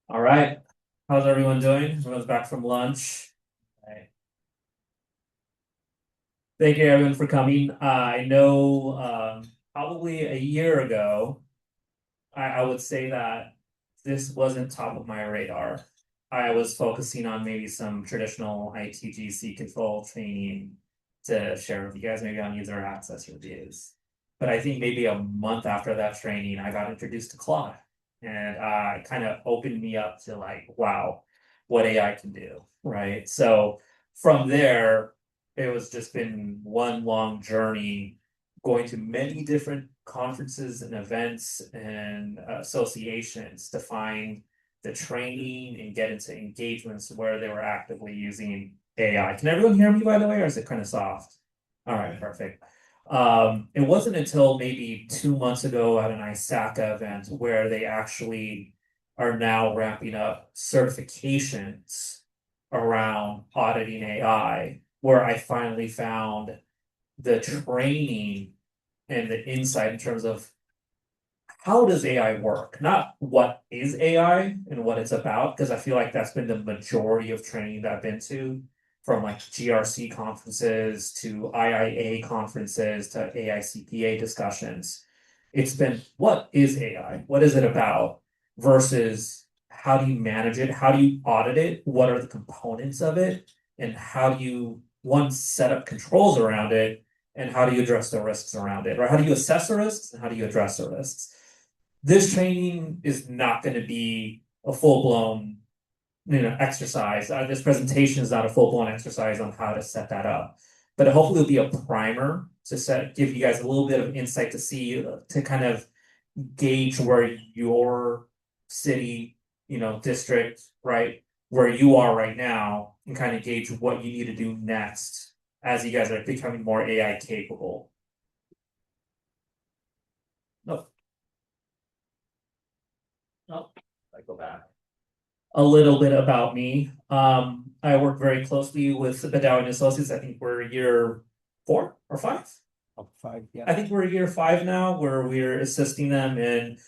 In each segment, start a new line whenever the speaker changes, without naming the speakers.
All right. How's everyone doing? Everyone's back from lunch. Right. Thank you everyone for coming. I know probably a year ago, I would say that this wasn't top of my radar. I was focusing on maybe some traditional ITGC control training to share with you guys, maybe on user access reviews. But I think maybe a month after that training, I got introduced to Claude. And it kind of opened me up to like, wow, what AI can do, right? So from there, it was just been one long journey going to many different conferences and events and associations to find the training and get into engagements where they were actively using AI. Can everyone hear me, by the way, or is it kind of soft? All right, perfect. It wasn't until maybe 2 months ago at an ISACA event where they actually are now ramping up certifications around auditing AI, where I finally found the training and the insight in terms of how does AI work? Not what is AI and what it's about, because I feel like that's been the majority of training that I've been to, from like GRC conferences to IIA conferences to AICPA discussions. It's been what is AI? What is it about? Versus how do you manage it? How do you audit it? What are the components of it? And how do you, one, set up controls around it? And how do you address the risks around it? Or how do you assess the risks and how do you address the risks? This training is not going to be a full-blown exercise. This presentation is not a full-blown exercise on how to set that up, but hopefully it'll be a primer to give you guys a little bit of insight to see, to kind of gauge where your city, district, right, where you are right now, and kind of gauge what you need to do next as you guys are becoming more AI capable. No, no, I go back. A little bit about me. I work very closely with the Badawi Associates. I think we're year 4 or 5.
Up 5, yeah.
I think we're year 5 now, where we're assisting them in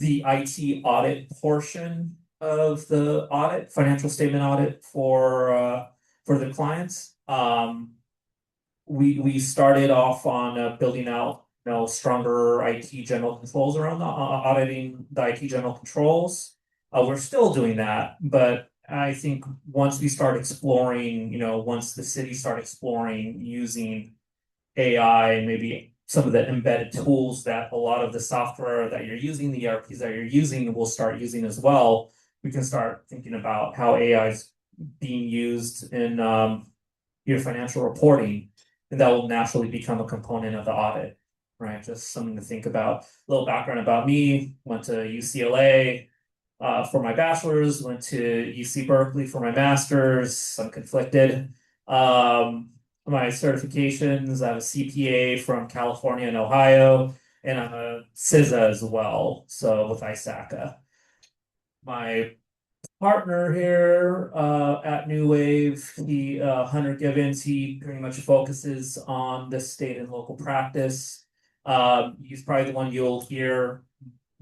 the IT audit portion of the audit, financial statement audit for the clients. We started off on building out stronger IT general controls around auditing the IT general controls. We're still doing that, but I think once we start exploring, once the city start exploring using AI and maybe some of the embedded tools that a lot of the software that you're using, the ERPs that you're using, will start using as well, we can start thinking about how AI is being used in your financial reporting, and that will naturally become a component of the audit, right? Just something to think about. A little background about me: went to UCLA for my bachelor's, went to UC Berkeley for my master's. I'm conflicted. My certifications: I have a CPA from California and Ohio, and I'm a CISA as well, so with ISACA. My partner here at New Wave, Hunter Gibbons, he pretty much focuses on the state and local practice. He's probably the one you'll hear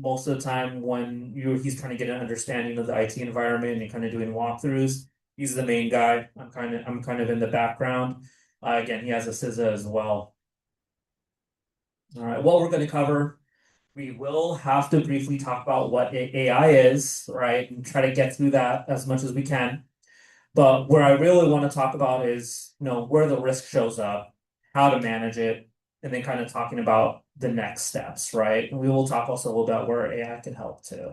most of the time when he's trying to get an understanding of the IT environment and kind of doing walkthroughs. He's the main guy. I'm kind of in the background. Again, he has a CISA as well. All right, what we're going to cover: we will have to briefly talk about what AI is, right? And try to get through that as much as we can. But where I really want to talk about is, where the risk shows up, how to manage it, and then kind of talking about the next steps, right? And we will talk also a little about where AI can help too.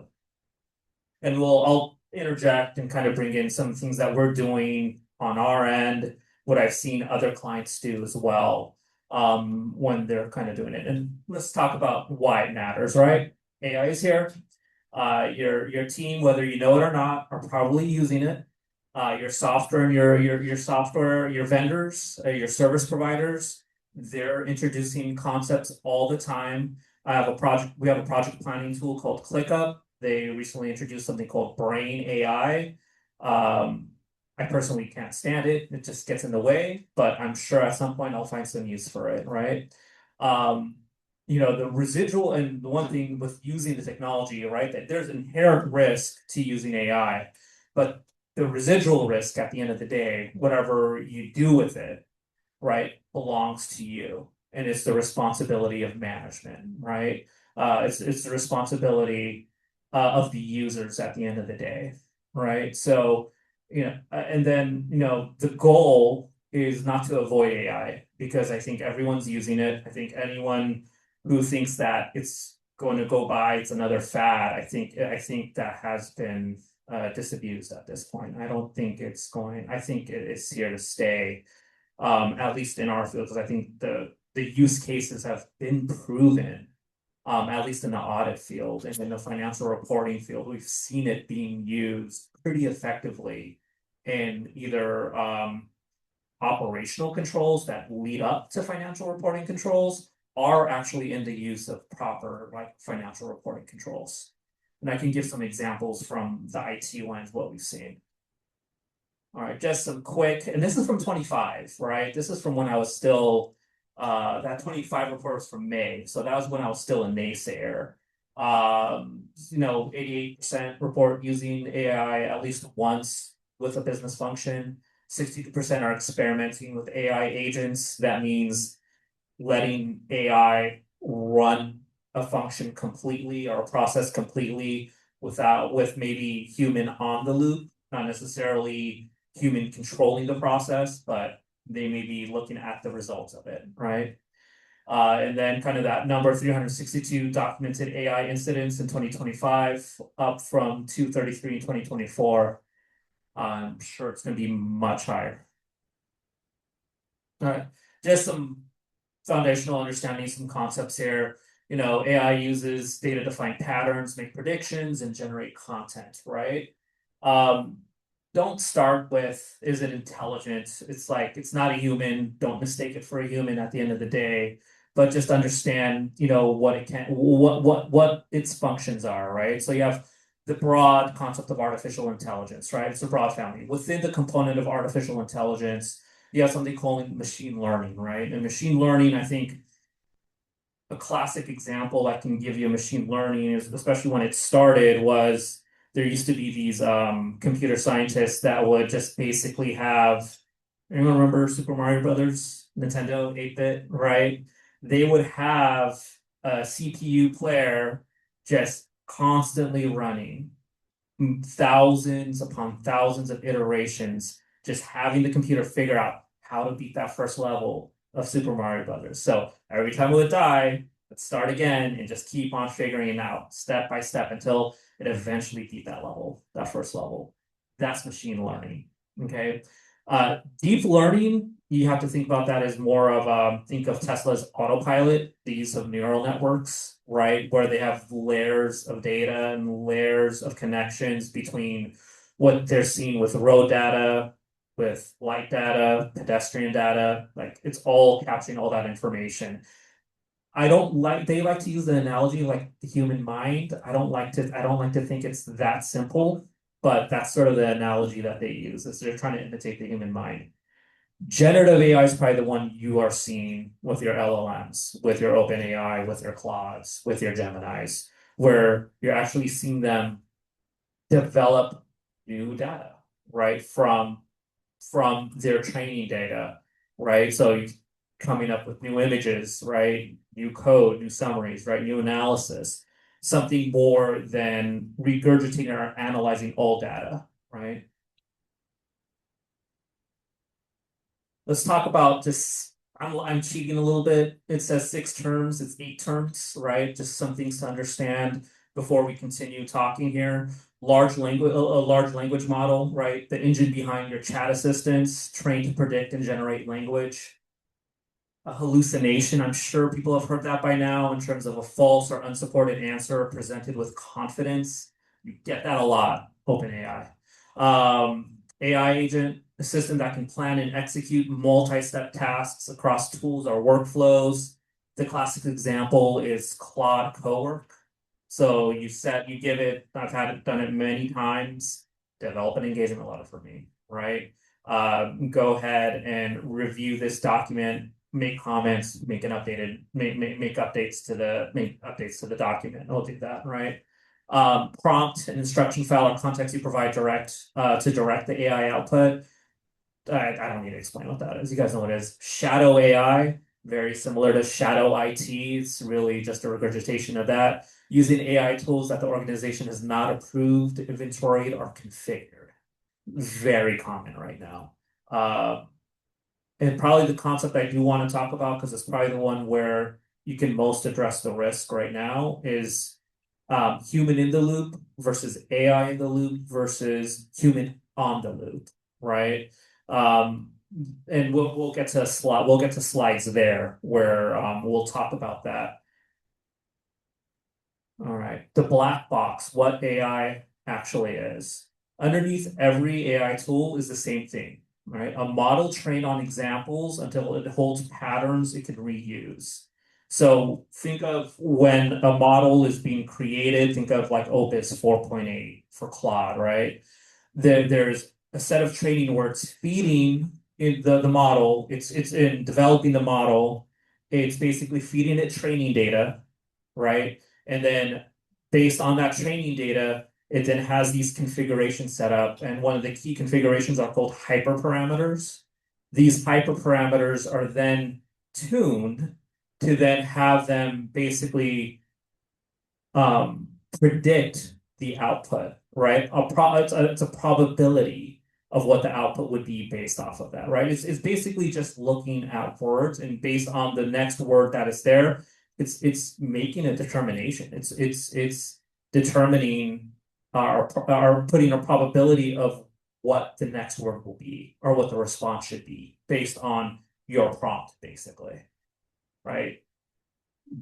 And I'll interject and kind of bring in some things that we're doing on our end, what I've seen other clients do as well, when they're kind of doing it. And let's talk about why it matters, right? AI is here. Your team, whether you know it or not, are probably using it. Your software and your software, your vendors, your service providers, they're introducing concepts all the time. We have a project planning tool called ClickUp. They recently introduced something called Brain AI. I personally can't stand it. It just gets in the way, but I'm sure at some point I'll find some use for it, right? the residual, and the one thing with using the technology, right, that there's inherent risk to using AI, but the residual risk at the end of the day, whatever you do with it, right, belongs to you. And it's the responsibility of management, right? It's the responsibility of the users at the end of the day, right? So, and then, the goal is not to avoid AI because I think everyone's using it. I think anyone who thinks that it's going to go by, it's another fad. I think that has been disabused at this point. I don't think it's going. I think it is here to stay, at least in our field, because I think the use cases have been proven, at least in the audit field and in the financial reporting field, we've seen it being used pretty effectively in either operational controls that lead up to financial reporting controls are actually in the use of proper like financial reporting controls. And I can give some examples from the IT lens, what we've seen. All right, just some quick, and this is from 25, right? This is from when I was still, that 25 report was from May, so that was when I was still a naysayer. 88% report using AI at least once with a business function. 60% are experimenting with AI agents. That means letting AI run a function completely or a process completely with maybe human on the loop, not necessarily human controlling the process, but they may be looking at the results of it, right? And then kind of that number 362 documented AI incidents in 2025, up from 233 in 2024. I'm sure it's going to be much higher. All right, just some foundational understanding, some concepts here. AI uses data-defined patterns, make predictions, and generate content, right? Um, don't start with, is it intelligent? It's like, it's not a human. Don't mistake it for a human at the end of the day, but just understand, what it can, what its functions are, right? So you have the broad concept of artificial intelligence, right? It's a broad family. Within the component of artificial intelligence, you have something called machine learning, right? And machine learning, I think a classic example I can give you of machine learning is, especially when it started, was there used to be these computer scientists that would just basically have, anyone remember Super Mario Brothers, Nintendo 8-bit, right? They would have a CPU player just constantly running thousands upon thousands of iterations, just having the computer figure out how to beat that first level of Super Mario Brothers. So every time it would die, let's start again and just keep on figuring it out step by step until it eventually beat that level, that first level. That's machine learning. Okay. Deep learning, you have to think about that as more of think of Tesla's autopilot, the use of neural networks, right? Where they have layers of data and layers of connections between what they're seeing with road data, with light data, pedestrian data, like it's all capturing all that information. They like to use the analogy like the human mind. I don't like to think it's that simple, but that's sort of the analogy that they use, is they're trying to imitate the human mind. Generative AI is probably the one you are seeing with your LLMs, with your OpenAI, with your Claudes, with your Geminis, where you're actually seeing them develop new data, right? From their training data, right? So coming up with new images, right? New code, new summaries, right? New analysis, something more than regurgitating or analyzing old data, right? Let's talk about just, I'm cheating a little bit. It says 6 terms, it's 8 terms, right? Just some things to understand before we continue talking here. A large language model, right? The engine behind your chat assistants, trained to predict and generate language. A hallucination, I'm sure people have heard that by now, in terms of a false or unsupported answer presented with confidence. You get that a lot, OpenAI. AI agent, a system that can plan and execute multi-step tasks across tools or workflows. The classic example is Claude Cowork. So you give it, I've had it done it many times, develop an engagement letter for me, right? Go ahead and review this document, make comments, make updates to the document. It'll do that, right? Prompt and instruction file or context you provide to direct the AI output. I don't need to explain what that is. You guys know what it is. Shadow AI, very similar to Shadow IT. It's really just a regurgitation of that. Using AI tools that the organization has not approved, inventoried, or configured. Very common right now. And probably the concept I do want to talk about, because it's probably the one where you can most address the risk right now, is human in the loop versus AI in the loop versus human on the loop, right? Um, and we'll get to slides there where we'll talk about that. All right, the black box, what AI actually is. Underneath every AI tool is the same thing, right? A model trained on examples until it holds patterns it can reuse. So think of when a model is being created, think of like Opus 4.8 for Claude, right? There's a set of training where it's feeding in the model, it's in developing the model, it's basically feeding it training data, right? And then based on that training data, it then has these configurations set up. And one of the key configurations are called hyperparameters. These hyperparameters are then tuned to then have them basically predict the output, right? It's a probability of what the output would be based off of that, right? It's basically just looking at words, and based on the next word that is there, it's making a determination. It's determining or putting a probability of what the next word will be or what the response should be based on your prompt, basically, right?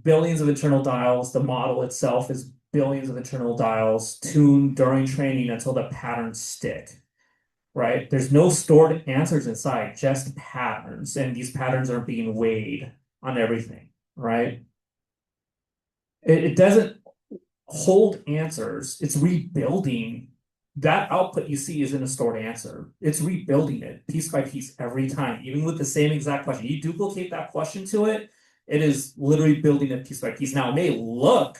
Billions of internal dials. The model itself is billions of internal dials tuned during training until the patterns stick, right? There's no stored answers inside, just patterns, and these patterns are being weighed on everything, right? It doesn't hold answers. It's rebuilding. That output you see isn't a stored answer. It's rebuilding it piece by piece every time, even with the same exact question. You duplicate that question to it, it is literally building it piece by piece. Now, it may look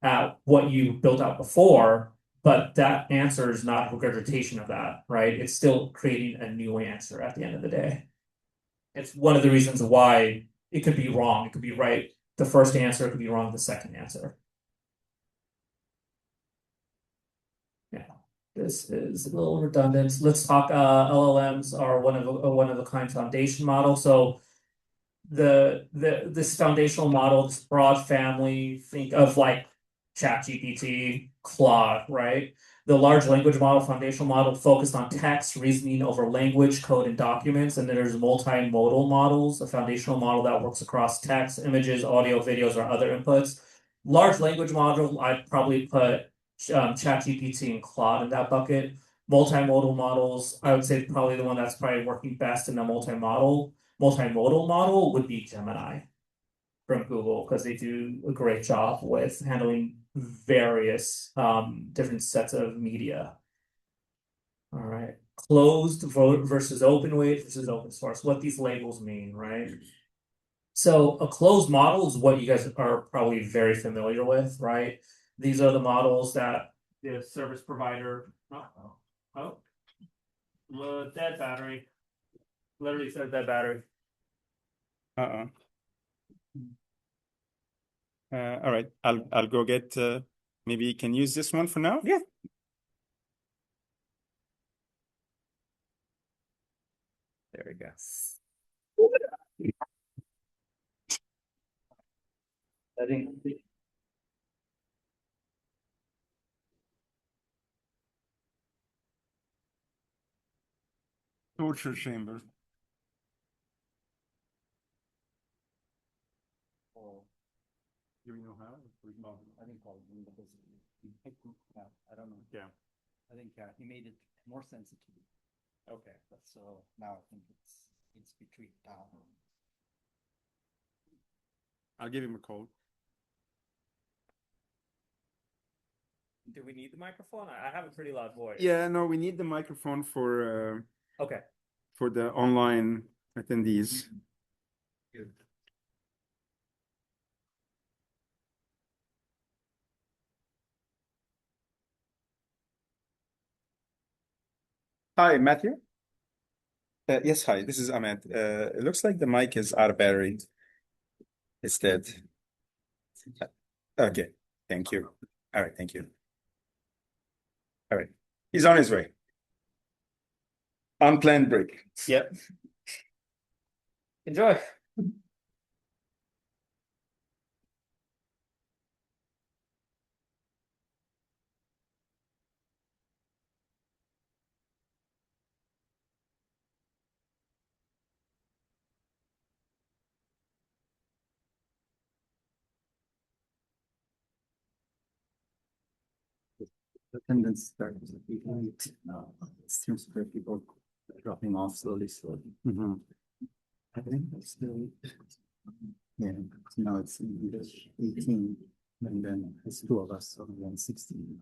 at what you built out before, but that answer is not a regurgitation of that, right? It's still creating a new answer at the end of the day. It's one of the reasons why it could be wrong. It could be right the first answer, it could be wrong the second answer. Yeah, this is a little redundant. Let's talk. LLMs are one of a kind foundation model. So this foundational model, this broad family, think of like ChatGPT, Claude, right? The large language model, foundational model focused on text, reasoning over language, code, and documents. And then there's multimodal models, a foundational model that works across text, images, audio, videos, or other inputs. Large language model, I'd probably put ChatGPT and Claude in that bucket. Multimodal models, I would say probably the one that's probably working best in the multimodal model would be Gemini from Google, because they do a great job with handling various different sets of media. All right. Closed versus open weight versus open source, what these labels mean, right? So a closed model is what you guys are probably very familiar with, right? These are the models that the service provider, dead battery, literally said dead battery.
Uh-oh. All right, I'll go get, maybe you can use this one for now?
Yeah. There we go. I think
Torture chamber. Do we know how?
I think probably because I don't know.
Yeah.
I think he made it more sensitive.
Okay.
So now I think it's to be treated down.
I'll give him a call.
Do we need the microphone? I have a pretty loud voice.
Yeah, no, we need the microphone for
Okay.
for the online attendees. Hi, Matthew. Yes, hi. This is Ahmed. It looks like the mic is out of battery. It's dead. Okay. Thank you. All right. Thank you. All right. He's on his way. Unplanned break.
Yep. Enjoy.
The attendance starts at 8. It seems for people dropping off slowly.
Mhm.
I think it's still. Yeah, now it's 18, and then it's two of us, so then 16.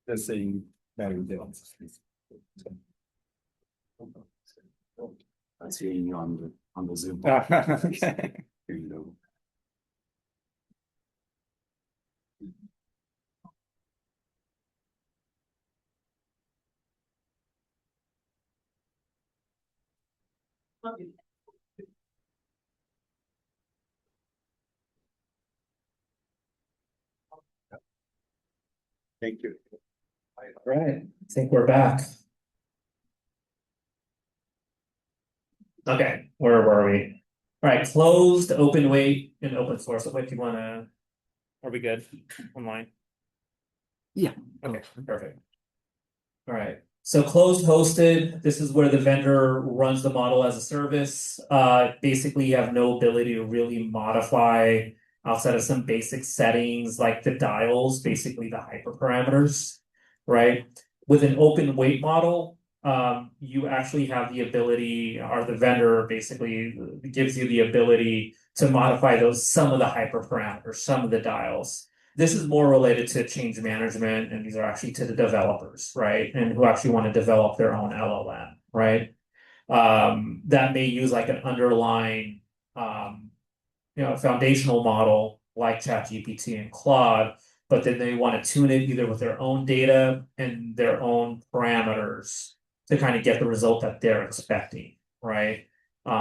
They're saying battery dead.
I'm seeing you on the Zoom.
Okay.
Here you go.
Thank you.
All right. I think we're back. Okay, where were we? All right, closed, open weight, and open source. What do you wanna? Are we good online?
Yeah.
Okay, perfect. All right. So closed hosted, this is where the vendor runs the model as a service. Basically you have no ability to really modify outside of some basic settings like the dials, basically the hyperparameters, right? With an open weight model, you actually have the ability, or the vendor basically gives you the ability to modify those, some of the hyperparameters, some of the dials. This is more related to change management, and these are actually to the developers, right? And who actually want to develop their own LLM, right? That may use like an underlying, foundational model like ChatGPT and Claude, but then they want to tune it either with their own data and their own parameters to kind of get the result that they're expecting, right?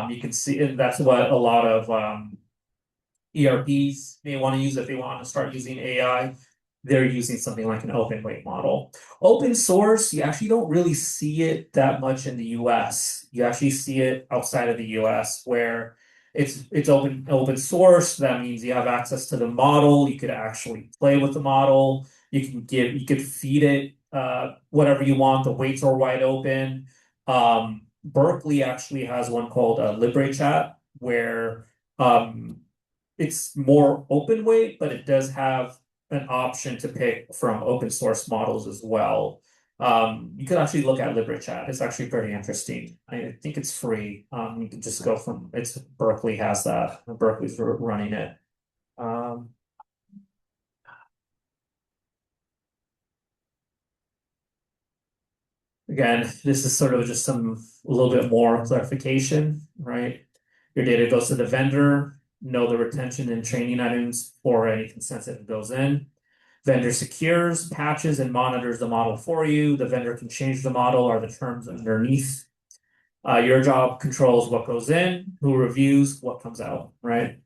You can see, and that's what a lot of ERPs may want to use if they want to start using AI. They're using something like an open weight model. Open source, you actually don't really see it that much in the US. You actually see it outside of the US where it's open source. That means you have access to the model. You could actually play with the model. You could feed it whatever you want. The weights are wide open. Berkeley actually has one called LibreChat where it's more open weight, but it does have an option to pick from open source models as well. You could actually look at LibreChat. It's actually pretty interesting. I think it's free. You can just go from it's Berkeley has that. Berkeley's running it. Again, this is sort of just a little bit more clarification, right? Your data goes to the vendor, know the retention and training items for any consent that goes in. Vendor secures, patches, and monitors the model for you. The vendor can change the model or the terms underneath. Your job controls what goes in, who reviews, what comes out, right?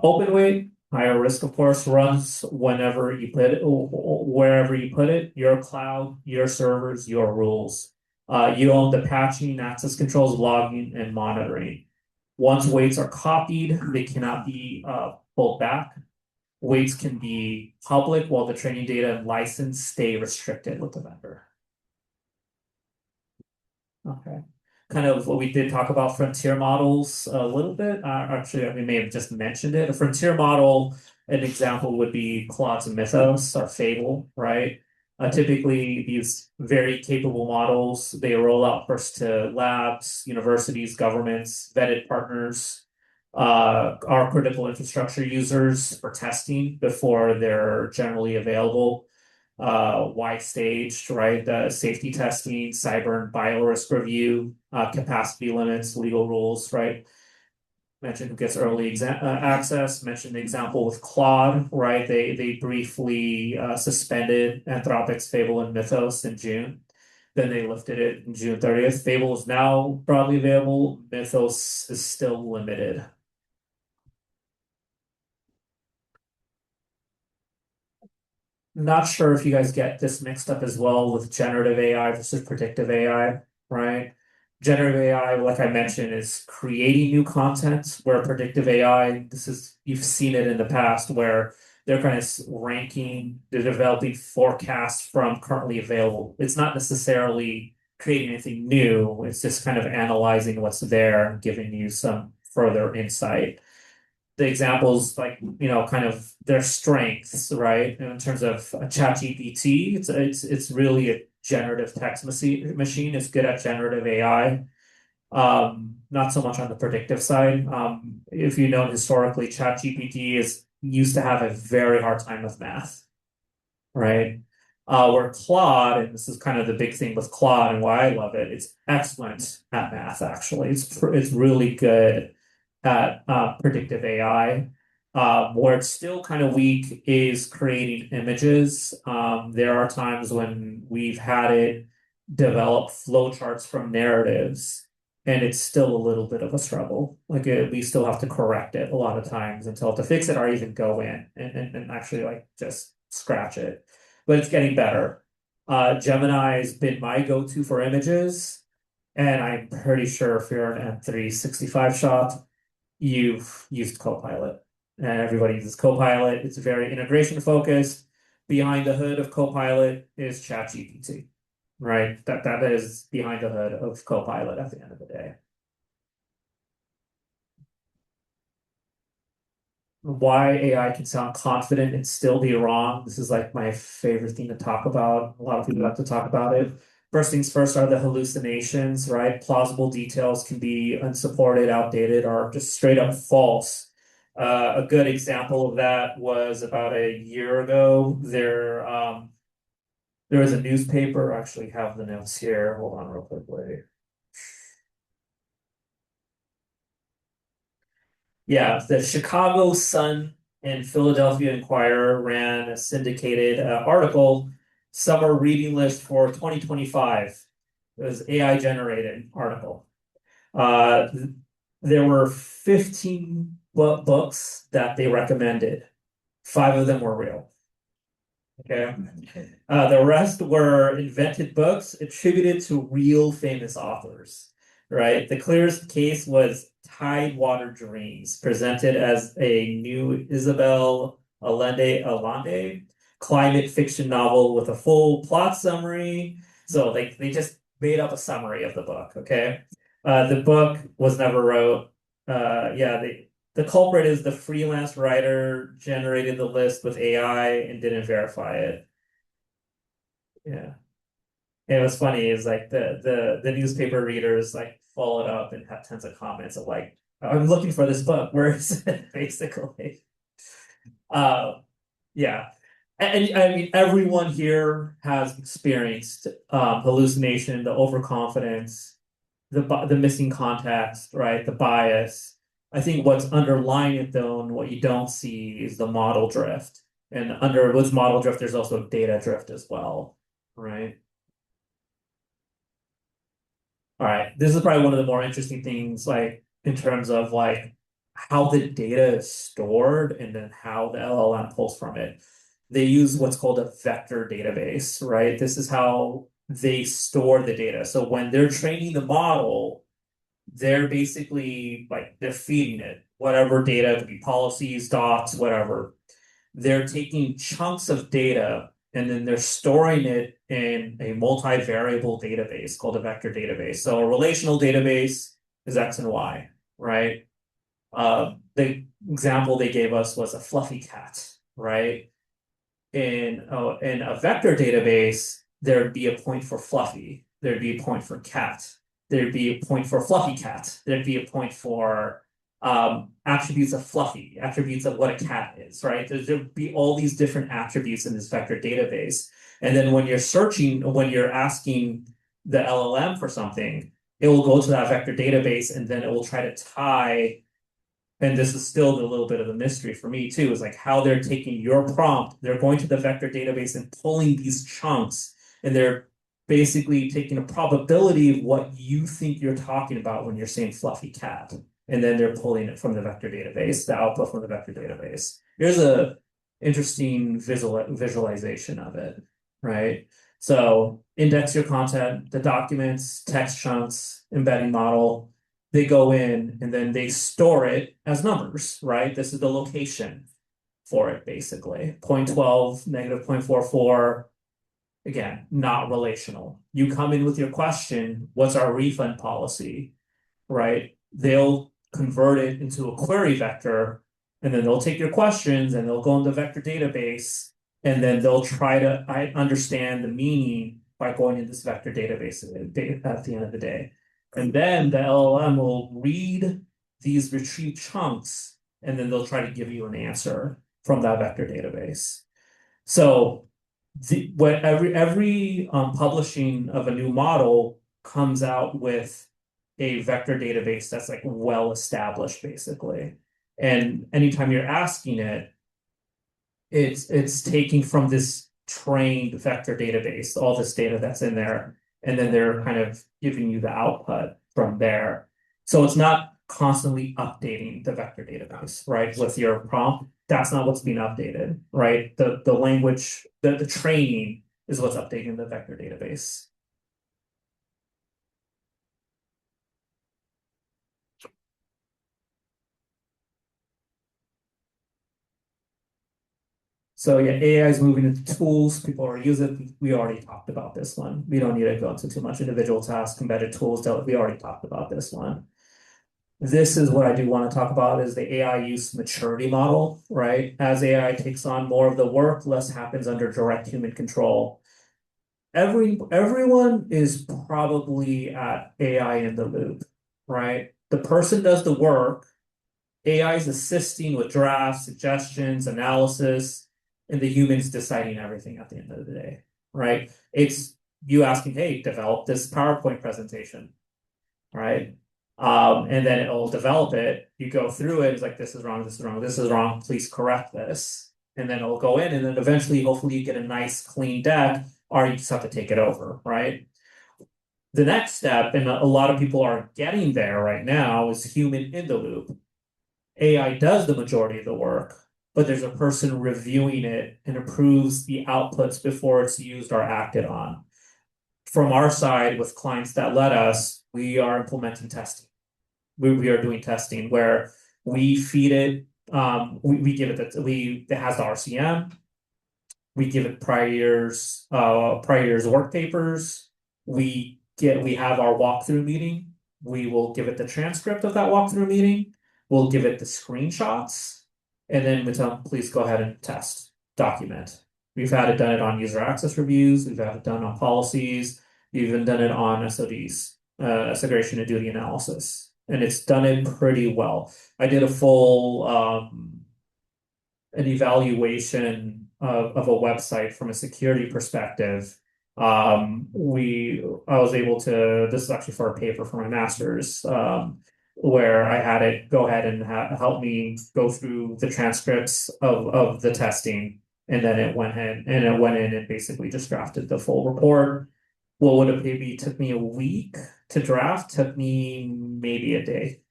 Open weight, higher risk, of course, runs whenever you put it, wherever you put it, your cloud, your servers, your rules. You own the patching, access controls, logging, and monitoring. Once weights are copied, they cannot be pulled back. Weights can be public while the training data and license stay restricted with the vendor. Okay. Kind of what we did talk about frontier models a little bit. Actually, we may have just mentioned it. A frontier model, an example would be Claude's Mythos or Fable, right? Typically, these very capable models, they roll out first to labs, universities, governments, vetted partners, our critical infrastructure users for testing before they're generally available. Wide staged, right? The safety testing, cyber and bio risk review, capacity limits, legal rules, right? Mentioned who gets early access. Mentioned the example with Claude, right? They briefly suspended Anthropic's Fable and Mythos in June. Then they lifted it in June 30th. Fable is now broadly available. Mythos is still limited. Not sure if you guys get this mixed up as well with generative AI versus predictive AI, right? Generative AI, like I mentioned, is creating new content, where predictive AI, you've seen it in the past where they're kind of ranking, they're developing forecasts from currently available. It's not necessarily creating anything new, it's just kind of analyzing what's there and giving you some further insight. The examples, like, kind of their strengths, right? In terms of ChatGPT, it's really a generative text machine. It's good at generative AI. Not so much on the predictive side. If you know historically, ChatGPT is used to have a very hard time with math, right? Where Claude, and this is kind of the big thing with Claude and why I love it, it's excellent at math, actually. It's really good at predictive AI. Where it's still kind of weak is creating images. There are times when we've had it develop flowcharts from narratives, and it's still a little bit of a struggle. We still have to correct it a lot of times until to fix it or even go in and actually like just scratch it. But it's getting better. Gemini's been my go-to for images, and I'm pretty sure if you're an M365 shop, you've used Copilot, and everybody uses Copilot. It's very integration focused. Behind the hood of Copilot is ChatGPT, right? That is behind the hood of Copilot at the end of the day. Why AI can sound confident and still be wrong. This is like my favorite thing to talk about. A lot of people have to talk about it. First things first are the hallucinations, right? Plausible details can be unsupported, outdated, or just straight up false. A good example of that was about a year ago. There was a newspaper. I actually have the notes here. Hold on real quickly. Yeah, the Chicago Sun and Philadelphia Inquirer ran a syndicated article, summer reading list for 2025. It was AI generated article. Uh, there were 15 books that they recommended. 5 of them were real. Okay. The rest were invented books attributed to real famous authors, right? The clearest case was Tidewater Dreams, presented as a new Isabel Allende climate fiction novel with a full plot summary. So they just made up a summary of the book, okay? The book was never wrote. Yeah, the culprit is the freelance writer generated the list with AI and didn't verify it. Yeah. And what's funny is like the newspaper readers like followed up and had tons of comments of like, I'm looking for this book. Where is it? Basically. Yeah. And I mean everyone here has experienced hallucination, the overconfidence, the missing context, right? The bias. I think what's underlying it though, and what you don't see is the model drift. And under what's model drift, there's also data drift as well, right? All right. This is probably one of the more interesting things, like in terms of like how the data is stored and then how the LLM pulls from it. They use what's called a vector database, right? This is how they store the data. So when they're training the model, they're basically like they're feeding it whatever data, it could be policies, docs, whatever. They're taking chunks of data and then they're storing it in a multivariable database called a vector database. So a relational database is X and Y, right? The example they gave us was a fluffy cat, right? In a vector database, there'd be a point for fluffy, there'd be a point for cat, there'd be a point for fluffy cat, there'd be a point for attributes of fluffy, attributes of what a cat is, right? There'd be all these different attributes in this vector database. And then when you're searching, when you're asking the LLM for something, it will go to that vector database and then it will try to tie, and this is still a little bit of a mystery for me too, is like how they're taking your prompt, they're going to the vector database and pulling these chunks, and they're basically taking a probability of what you think you're talking about when you're saying fluffy cat. And then they're pulling it from the vector database, the output from the vector database. Here's a interesting visualization of it, right? So index your content, the documents, text chunks, embedding model, they go in and then they store it as numbers, right? This is the location for it, basically. 0.12, negative 0.44. Again, not relational. You come in with your question, what's our refund policy, right? They'll convert it into a query vector, and then they'll take your questions and they'll go in the vector database, and then they'll try to understand the meaning by going in this vector database at the end of the day. And then the LLM will read these retrieved chunks, and then they'll try to give you an answer from that vector database. So every publishing of a new model comes out with a vector database that's like well established, basically. And anytime you're asking it, it's taking from this trained vector database, all this data that's in there, and then they're kind of giving you the output from there. So it's not constantly updating the vector database, right? With your prompt, that's not what's being updated, right? The language, the training is what's updating the vector database. So yeah, AI is moving into tools. People already use it. We already talked about this one. We don't need to go into too much individual tasks, embedded tools. We already talked about this one. This is what I do want to talk about is the AI use maturity model, right? As AI takes on more of the work, less happens under direct human control. Everyone is probably at AI in the loop, right? The person does the work, AI is assisting with drafts, suggestions, analysis, and the humans deciding everything at the end of the day, right? It's you asking, hey, develop this PowerPoint presentation, right? And then it'll develop it. You go through it, it's like, this is wrong, this is wrong, this is wrong, please correct this. And then it'll go in, and then eventually, hopefully, you get a nice clean deck, or you just have to take it over, right? The next step, and a lot of people are getting there right now, is human in the loop. AI does the majority of the work, but there's a person reviewing it and approves the outputs before it's used or acted on. From our side, with clients that let us, we are implementing testing. We are doing testing where we feed it, we give it it has the RCM, we give it prior year's work papers, we have our walkthrough meeting, we will give it the transcript of that walkthrough meeting, we'll give it the screenshots, and then we tell them, please go ahead and test, document. We've had it done it on user access reviews, we've had it done on policies, we've even done it on SODs, segregation and duty analysis. And it's done it pretty well. I did a full an evaluation of a website from a security perspective. I was able to, this is actually for a paper for my master's, where I had it go ahead and help me go through the transcripts of the testing. And then it went in and basically just drafted the full report. What would it maybe took me a week to draft, took me maybe a day,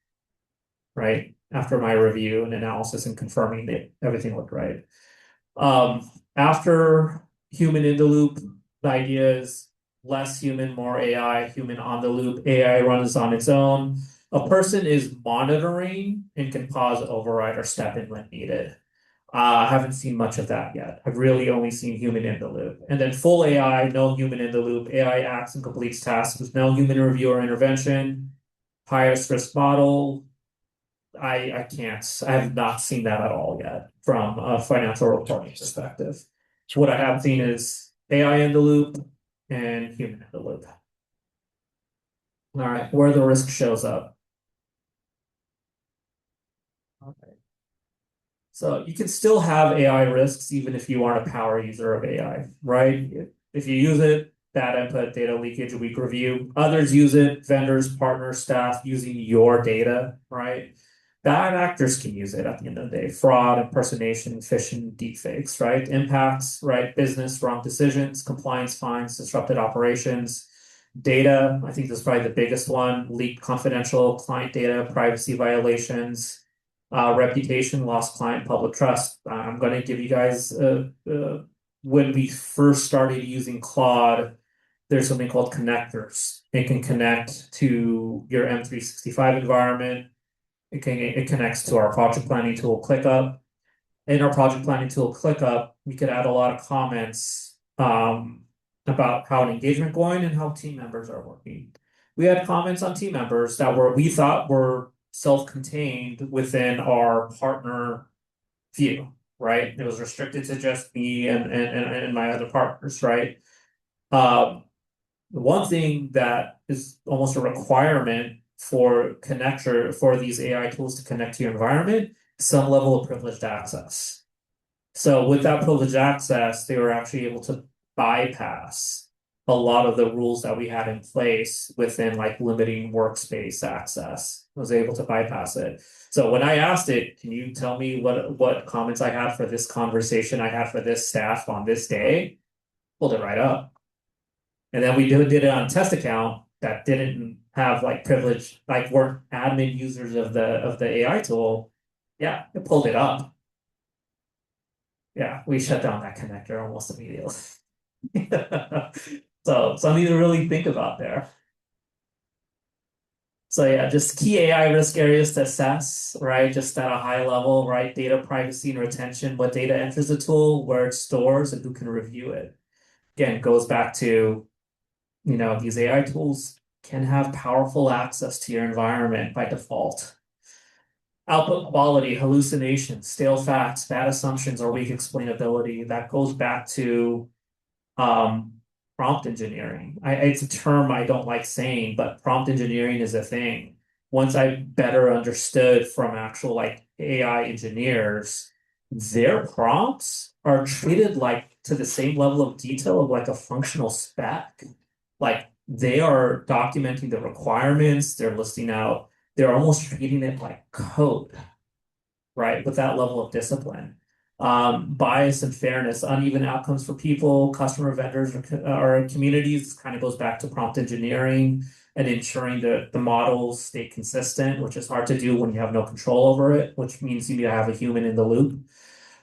right? after my review and analysis and confirming that everything looked right. After human in the loop, the idea is less human, more AI, human on the loop. AI runs on its own. A person is monitoring and can pause, override, or step in when needed. I haven't seen much of that yet. I've really only seen human in the loop. And then full AI, no human in the loop. AI acts and completes tasks with no human review or intervention. Highest risk model. I can't. I have not seen that at all yet from a financial reporting perspective. What I have seen is AI in the loop and human in the loop. All right, where the risk shows up. Okay. So you can still have AI risks even if you aren't a power user of AI, right? If you use it, bad input, data leakage, weak review. Others use it, vendors, partners, staff using your data, right? Bad actors can use it at the end of the day. Fraud, impersonation, phishing, deepfakes, right? Impacts, right? Business, wrong decisions, compliance fines, disrupted operations. Data, I think this is probably the biggest one. Leaked confidential client data, privacy violations, reputation, lost client, public trust. I'm going to give you guys, when we first started using Claude, there's something called connectors. It can connect to your M365 environment. It connects to our project planning tool ClickUp. In our project planning tool ClickUp, we could add a lot of comments about how an engagement going and how team members are working. We had comments on team members that we thought were self-contained within our partner view, right? It was restricted to just me and my other partners, right? One thing that is almost a requirement for connector for these AI tools to connect to your environment, some level of privileged access. So with that privileged access, they were actually able to bypass a lot of the rules that we had in place within like limiting workspace access. I was able to bypass it. So when I asked it, can you tell me what comments I had for this conversation I had for this staff on this day? Pulled it right up. And then we did it on a test account that didn't have like privilege, like weren't admin users of the AI tool. Yeah, it pulled it up. Yeah, we shut down that connector almost immediately. So something to really think about there. So yeah, just key AI risk areas to assess, right? Just at a high level, right? Data privacy and retention, what data enters the tool, where it stores, and who can review it. Again, goes back to, these AI tools can have powerful access to your environment by default. Output quality, hallucinations, stale facts, bad assumptions, or weak explainability. That goes back to prompt engineering. It's a term I don't like saying, but prompt engineering is a thing. Once I better understood from actual like AI engineers, their prompts are treated like to the same level of detail of like a functional spec. Like they are documenting the requirements, they're listing out, they're almost treating it like code, right? With that level of discipline. Bias and fairness, uneven outcomes for people, customer vendors, or communities kind of goes back to prompt engineering and ensuring that the models stay consistent, which is hard to do when you have no control over it, which means you need to have a human in the loop.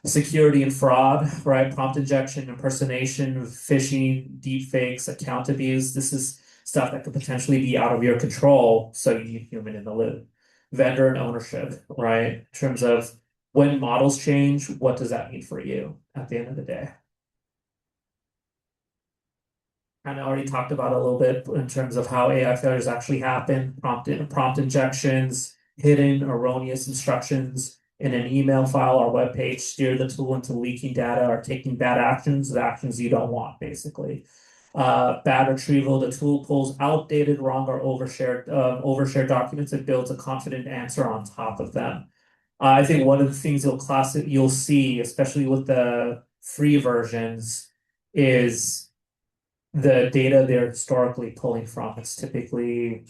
Security and fraud, right? Prompt injection, impersonation, phishing, deepfakes, account abuse. This is stuff that could potentially be out of your control. So you need human in the loop. Vendor and ownership, right? In terms of when models change, what does that mean for you at the end of the day? Kind of already talked about a little bit in terms of how AI failures actually happen, prompt injections, hidden erroneous instructions in an email file or web page, steer the tool into leaking data or taking bad actions, the actions you don't want, basically. Bad retrieval, the tool pulls outdated, wrong, or overshared documents and builds a confident answer on top of them. I think one of the things you'll see, especially with the free versions, is the data they're historically pulling from. It's typically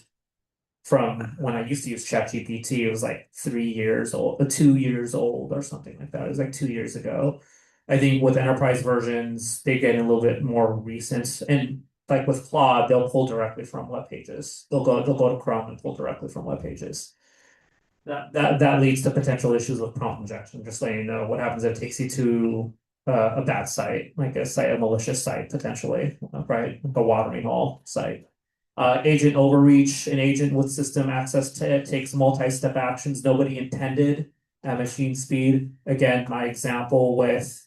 from when I used to use ChatGPT, it was like 3 years old, 2 years old, or something like that. It was like 2 years ago. I think with enterprise versions, they get a little bit more recent. And like with Claude, they'll pull directly from web pages. They'll go to Chrome and pull directly from web pages. that leads to potential issues with prompt injection. Just letting you know what happens if it takes you to a bad site, like a malicious site potentially, right? Like a watering hole site. Agent overreach, an agent with system access to it takes multi-step actions nobody intended at machine speed. Again, my example with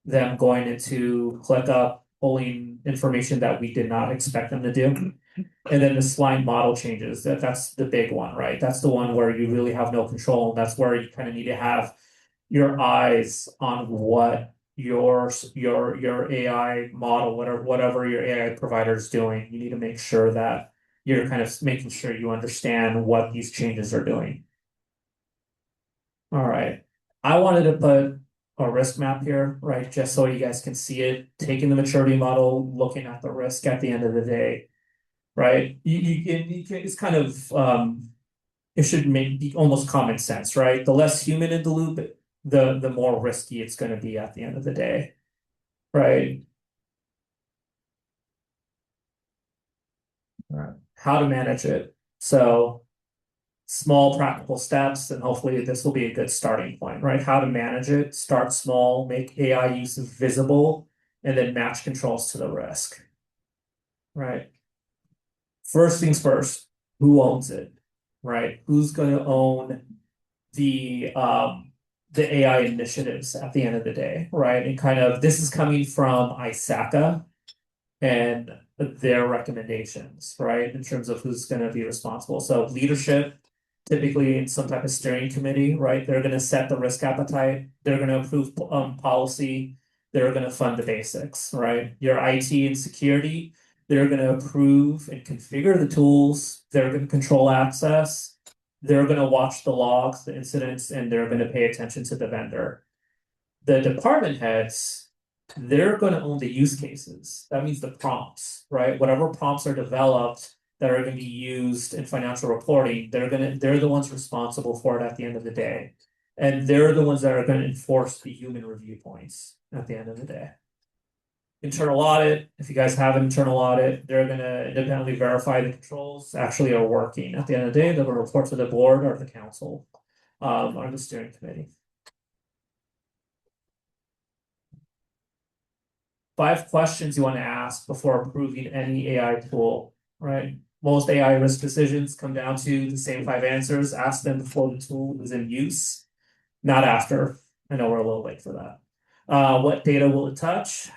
them going into ClickUp, pulling information that we did not expect them to do. And then the spline model changes. That's the big one, right? That's the one where you really have no control. And that's where you kind of need to have your eyes on what your AI model, whatever your AI provider is doing. You need to make sure that you're kind of making sure you understand what these changes are doing. All right. I wanted to put a risk map here, right? Just so you guys can see it, taking the maturity model, looking at the risk at the end of the day, right? It's kind of it should be almost common sense, right? The less human in the loop, the more risky it's going to be at the end of the day, right? All right. How to manage it. So small practical steps, and hopefully this will be a good starting point, right? How to manage it, start small, make AI use visible, and then match controls to the risk, right? First things first, who owns it, right? Who's going to own the AI initiatives at the end of the day, right? And kind of this is coming from ISACA and their recommendations, right? In terms of who's going to be responsible. So leadership, typically in some type of steering committee, right? They're going to set the risk appetite. They're going to approve policy. They're going to fund the basics, right? Your IT and security, they're going to approve and configure the tools. They're going to control access. They're going to watch the logs, the incidents, and they're going to pay attention to the vendor. The department heads, they're going to own the use cases. That means the prompts, right? Whatever prompts are developed that are going to be used in financial reporting, they're the ones responsible for it at the end of the day. And they're the ones that are going to enforce the human review points at the end of the day. Internal audit, if you guys have an internal audit, they're going to independently verify the controls actually are working. At the end of the day, they're going to report to the board or the council, or the steering committee. 5 questions you want to ask before approving any AI tool, right? Most AI risk decisions come down to the same 5 answers. Ask them before the tool is in use, not after. I know we're a little late for that. What data will it touch?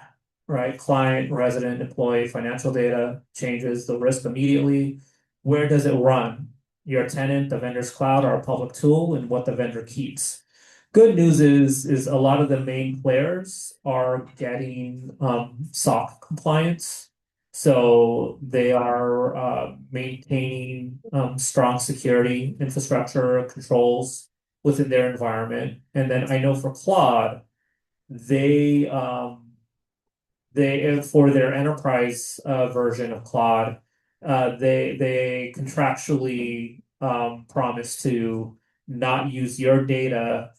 Right? Client, resident, employee, financial data changes the risk immediately. Where does it run? Your tenant, the vendor's cloud, or a public tool, and what the vendor keeps. Good news is a lot of the main players are getting SOC compliance. So they are maintaining strong security infrastructure controls within their environment. And then I know for Claude, they for their enterprise version of Claude, they contractually promise to not use your data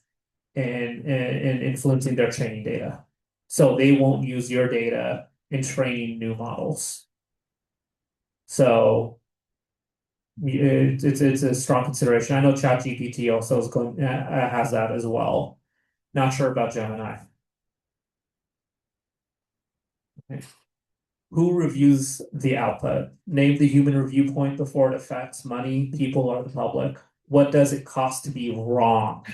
in influencing their training data. So they won't use your data in training new models. So it's a strong consideration. I know ChatGPT also is going has that as well. Not sure about Gemini. Okay. Who reviews the output? Name the human review point before it affects money, people, or the public. What does it cost to be wrong?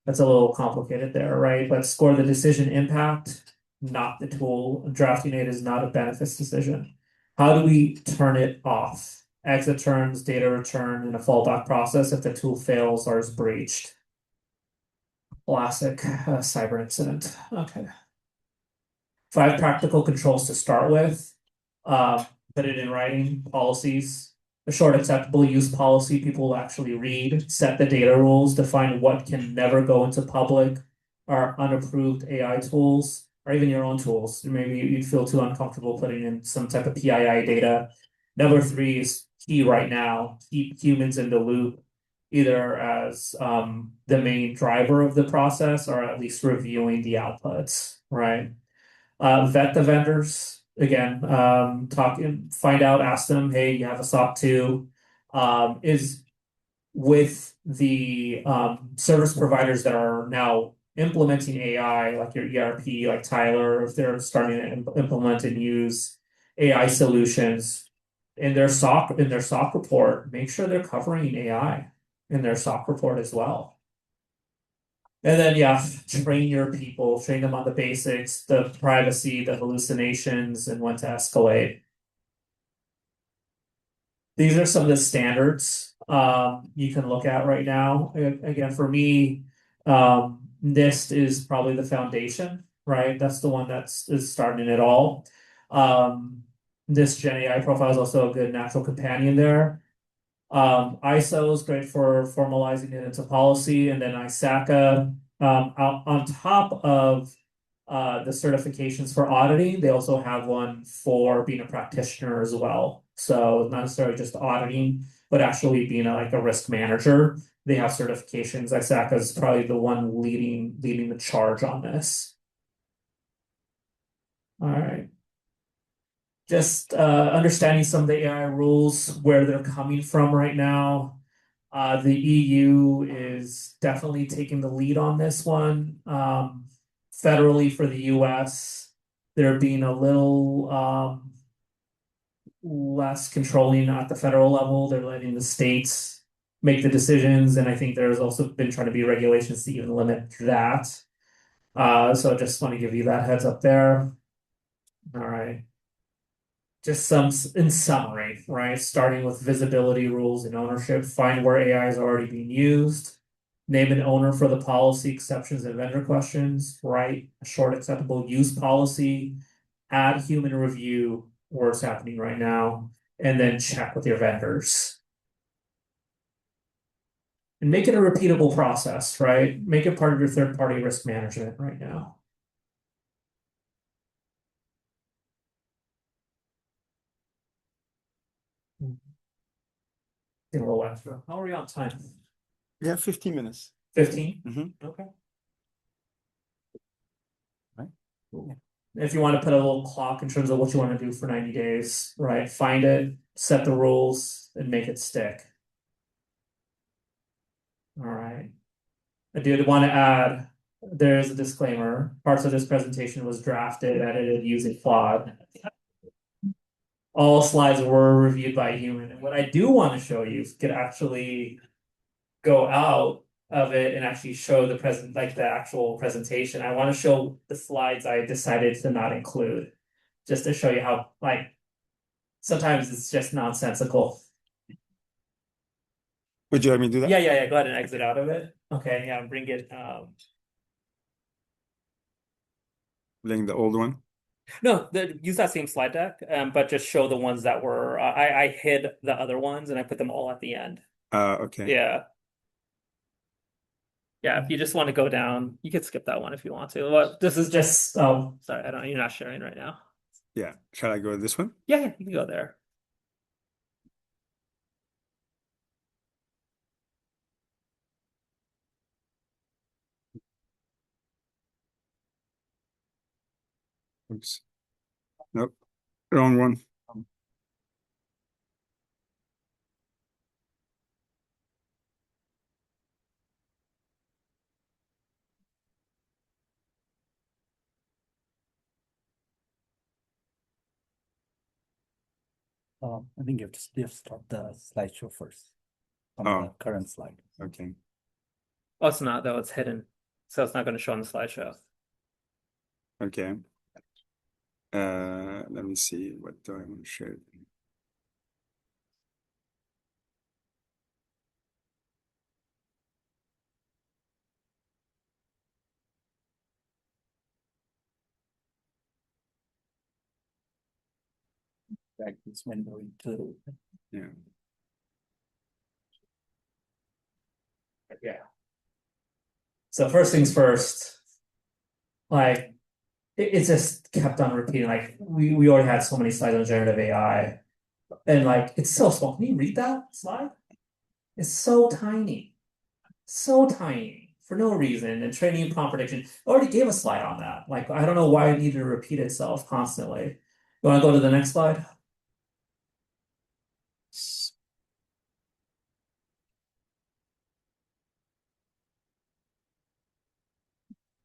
That's a little complicated there, right? But score the decision impact, not the tool. Drafting it is not a benefits decision. How do we turn it off? Exit terms, data return, and a fallback process if the tool fails or is breached. Classic cyber incident. Okay. 5 practical controls to start with. Put it in writing, policies. A short acceptable use policy people will actually read, set the data rules, define what can never go into public or unapproved AI tools, or even your own tools. Maybe you'd feel too uncomfortable putting in some type of PII data. Number 3 is key right now. Keep humans in the loop, either as the main driver of the process or at least reviewing the outputs, right? Vet the vendors again, find out, ask them, hey, you have a SOC 2. Is with the service providers that are now implementing AI, like your ERP, like Tyler, if they're starting to implement and use AI solutions in their SOC report, make sure they're covering AI in their SOC report as well. And then yeah, train your people, train them on the basics, the privacy, the hallucinations, and when to escalate. These are some of the standards you can look at right now. Again, for me, NIST is probably the foundation, right? That's the one is starting it all. This Gen AI profile is also a good natural companion there. ISO is great for formalizing it into policy, and then ISACA. On top of the certifications for auditing, they also have one for being a practitioner as well. So not necessarily just auditing, but actually being like a risk manager. They have certifications. ISACA is probably the one leading the charge on this. All right. Just understanding some of the AI rules, where they're coming from right now. The EU is definitely taking the lead on this one. Federally for the US, they're being a little less controlling at the federal level. They're letting the states make the decisions, and I think there's also been trying to be regulations to even limit that. So I just want to give you that heads up there. All right. Just some in summary, right? Starting with visibility rules and ownership, find where AI is already being used, name an owner for the policy, exceptions, and vendor questions, write a short acceptable use policy, add human review where it's happening right now, and then check with your vendors. And make it a repeatable process, right? Make it part of your third-party risk management right now. Get a little extra. How are we on time?
Yeah, 15 minutes.
15?
Mm-hmm.
Okay.
Right.
Cool. If you want to put a little clock in terms of what you want to do for 90 days, right? Find it, set the rules, and make it stick. All right. I did want to add, there is a disclaimer. Parts of this presentation was drafted, edited using Claude. All slides were reviewed by a human. And what I do want to show you could actually go out of it and actually show the the actual presentation. I want to show the slides I decided to not include, just to show you how sometimes it's just nonsensical.
Would you let me do that?
Yeah. Go ahead and exit out of it. Okay, yeah, bring it.
Bring the old one.
No, use that same slide deck, but just show the ones that were. I hid the other ones and I put them all at the end.
Okay.
Yeah. Yeah, if you just want to go down, you could skip that one if you want to. But this is just sorry, you're not sharing right now.
Yeah. Shall I go with this one?
Yeah, you can go there.
Oops. Nope. Wrong one.
I think you have to start the slideshow first on
Oh.
the current slide.
Okay.
Oh, it's not though, it's hidden. So it's not going to show on the slideshow.
Okay. Let me see. What do I want to share?
Drag this window into.
Yeah.
Yeah. So first things first, like it just kept on repeating. Like we already had so many slides on generative AI, and like it's so small. Can you read that slide? It's so tiny, for no reason. And training prompt prediction already gave a slide on that. Like I don't know why it needed to repeat itself constantly. You want to go to the next slide?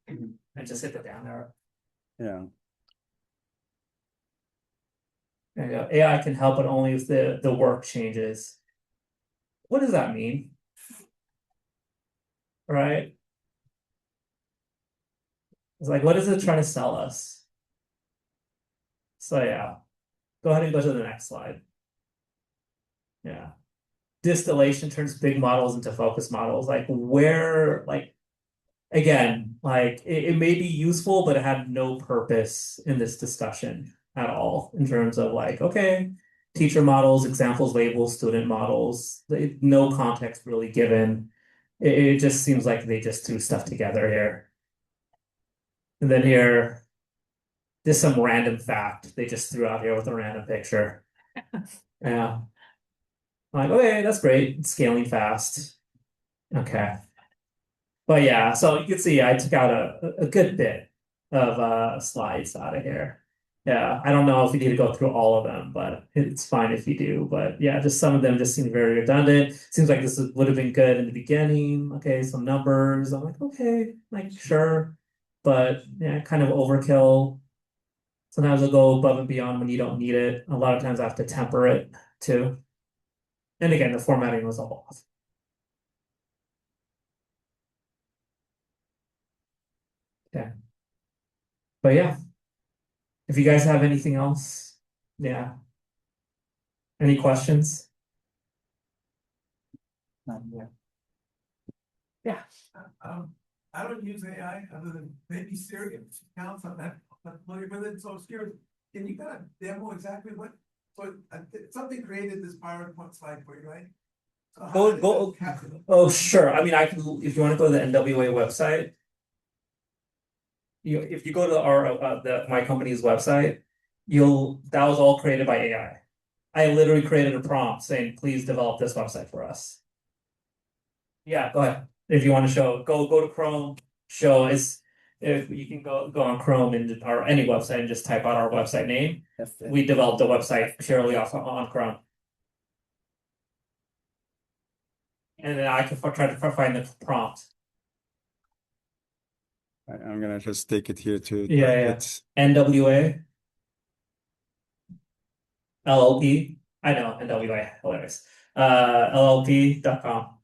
And just hit the down arrow.
Yeah.
There you go. AI can help, but only if the work changes. What does that mean? Right? It's like, what is it trying to sell us? So yeah, go ahead and go to the next slide. Yeah. Distillation turns big models into focus models. Like where, like again, like it may be useful, but it had no purpose in this discussion at all in terms of like, okay, teacher models, examples, labels, student models, no context really given. It just seems like they just threw stuff together here. And then here, just some random fact they just threw out here with a random picture. Yeah. Like, okay, that's great. It's scaling fast. Okay. But yeah, so you can see I took out a good bit of slides out of here. Yeah, I don't know if you need to go through all of them, but it's fine if you do. But yeah, just some of them just seem very redundant. Seems like would have been good in the beginning. Okay, some numbers. I'm like, okay, like sure. But yeah, kind of overkill. Sometimes I'll go above and beyond when you don't need it. A lot of times I have to temper it too. And again, the formatting was all off. Yeah. But yeah, if you guys have anything else, yeah. Any questions? Yeah. Yeah.
I don't use AI other than maybe Siri, if it counts on that, but with it, so scary. Can you kind of demo exactly what, something created this PowerPoint slide for you, right? So how
Go
did
go.
that happen?
Oh, sure. I mean, I can. If you want to go to the NWA website, if you go to our my company's website, that was all created by AI. I literally created a prompt saying, "Please develop this website for us." Yeah, go ahead. If you want to show, go to Chrome. Show is if you can go on Chrome and or any website and just type out our website name. We developed a website purely off on Chrome. And then I can try to find the prompt.
I'm gonna just take it here to.
Yeah, yeah.
It's
NWA LLP. I know NWA, hilarious. LLP.com.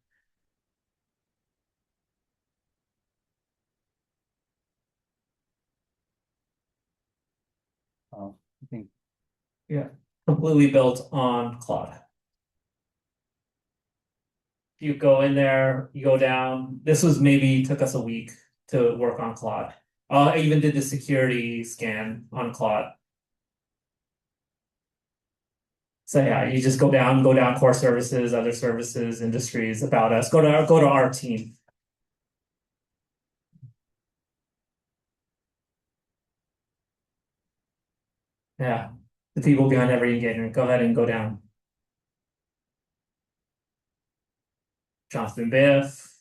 Oh, I think
Yeah, completely built on Claude. You go in there, you go down. This was maybe took us a week to work on Claude. I even did the security scan on Claude. So yeah, you just go down core services, other services, industries, about us. Go to our team. Yeah, the people behind every engagement. Go ahead and go down. Jonathan Biff,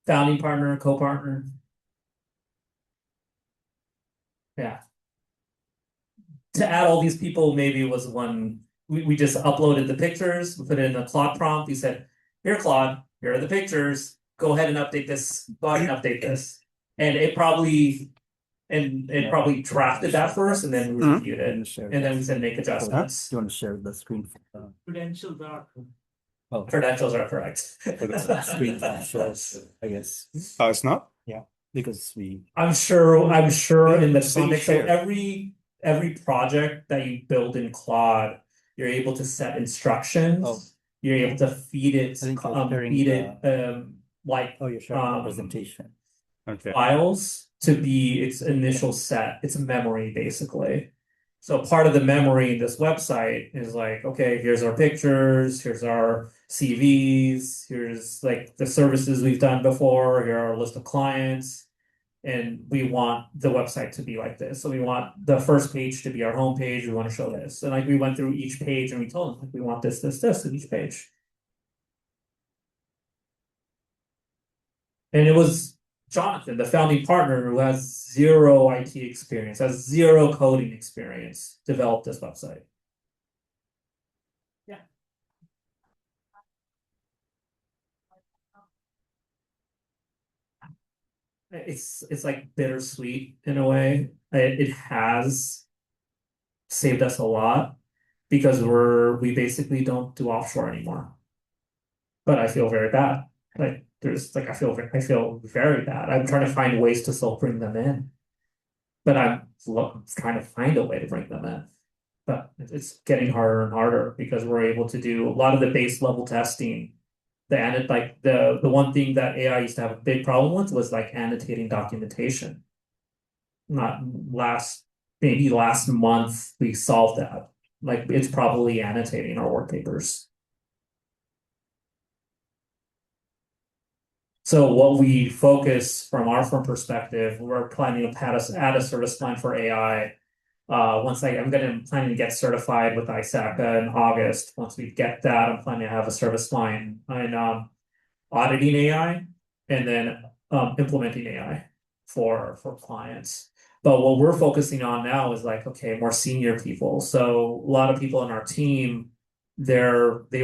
founding partner, co-partner. Yeah. To add all these people, maybe it was one. We just uploaded the pictures, we put it in a Claude prompt. We said, "Here, Claude, here are the pictures. Go ahead and update this. Go ahead and update this." And it probably drafted that first, and then we
Mhm.
reviewed it, and then we said make adjustments.
do you want to share the screen?
Credentials are.
Oh,
Credentials are correct.
screen shows, I guess,
oh, it's not.
because we.
I'm sure in the
Same
context of
here.
every project that you build in Claude, you're able to set instructions.
Oh.
You're able to feed it,
I think you're sharing
like
Oh, you're sharing the
um,
presentation.
Okay.
files to be its initial set. It's memory basically. So part of the memory in this website is like, okay, here's our pictures, here's our CVs, here's like the services we've done before, here are our list of clients. And we want the website to be like this. So we want the first page to be our home page. We want to show this. And like we went through each page and we told them like we want this in each page. And it was Jonathan, the founding partner, who has zero IT experience, has zero coding experience, developed this website. Yeah. it's like bittersweet in a way. It has saved us a lot because we basically don't do offshore anymore. But I feel very bad. Like there's like I feel very bad. I'm trying to find ways to still bring them in, but trying to find a way to bring them in. But it's getting harder and harder because we're able to do a lot of the base level testing. Like the one thing that AI used to have a big problem with was like annotating documentation. Not maybe last month we solved that. Like it's probably annotating our work papers. So what we focus from our firm perspective, we're planning to add a service line for AI. I'm planning to get certified with ISACA in August. Once we get that, I'm planning to have a service line on auditing AI and then implementing AI for clients. But what we're focusing on now is like, okay, more senior people. So a lot of people in our team, they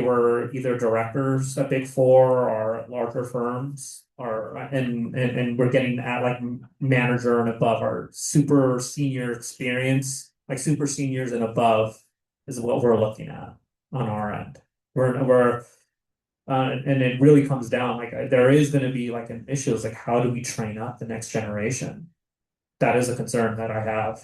were either directors at Big Four or larger firms, and we're getting at like manager and above, our super senior experience, like super seniors and above is what we're looking at on our end. And it really comes down like there is going to be like an issue. It's like how do we train up the next generation? That is a concern that I have.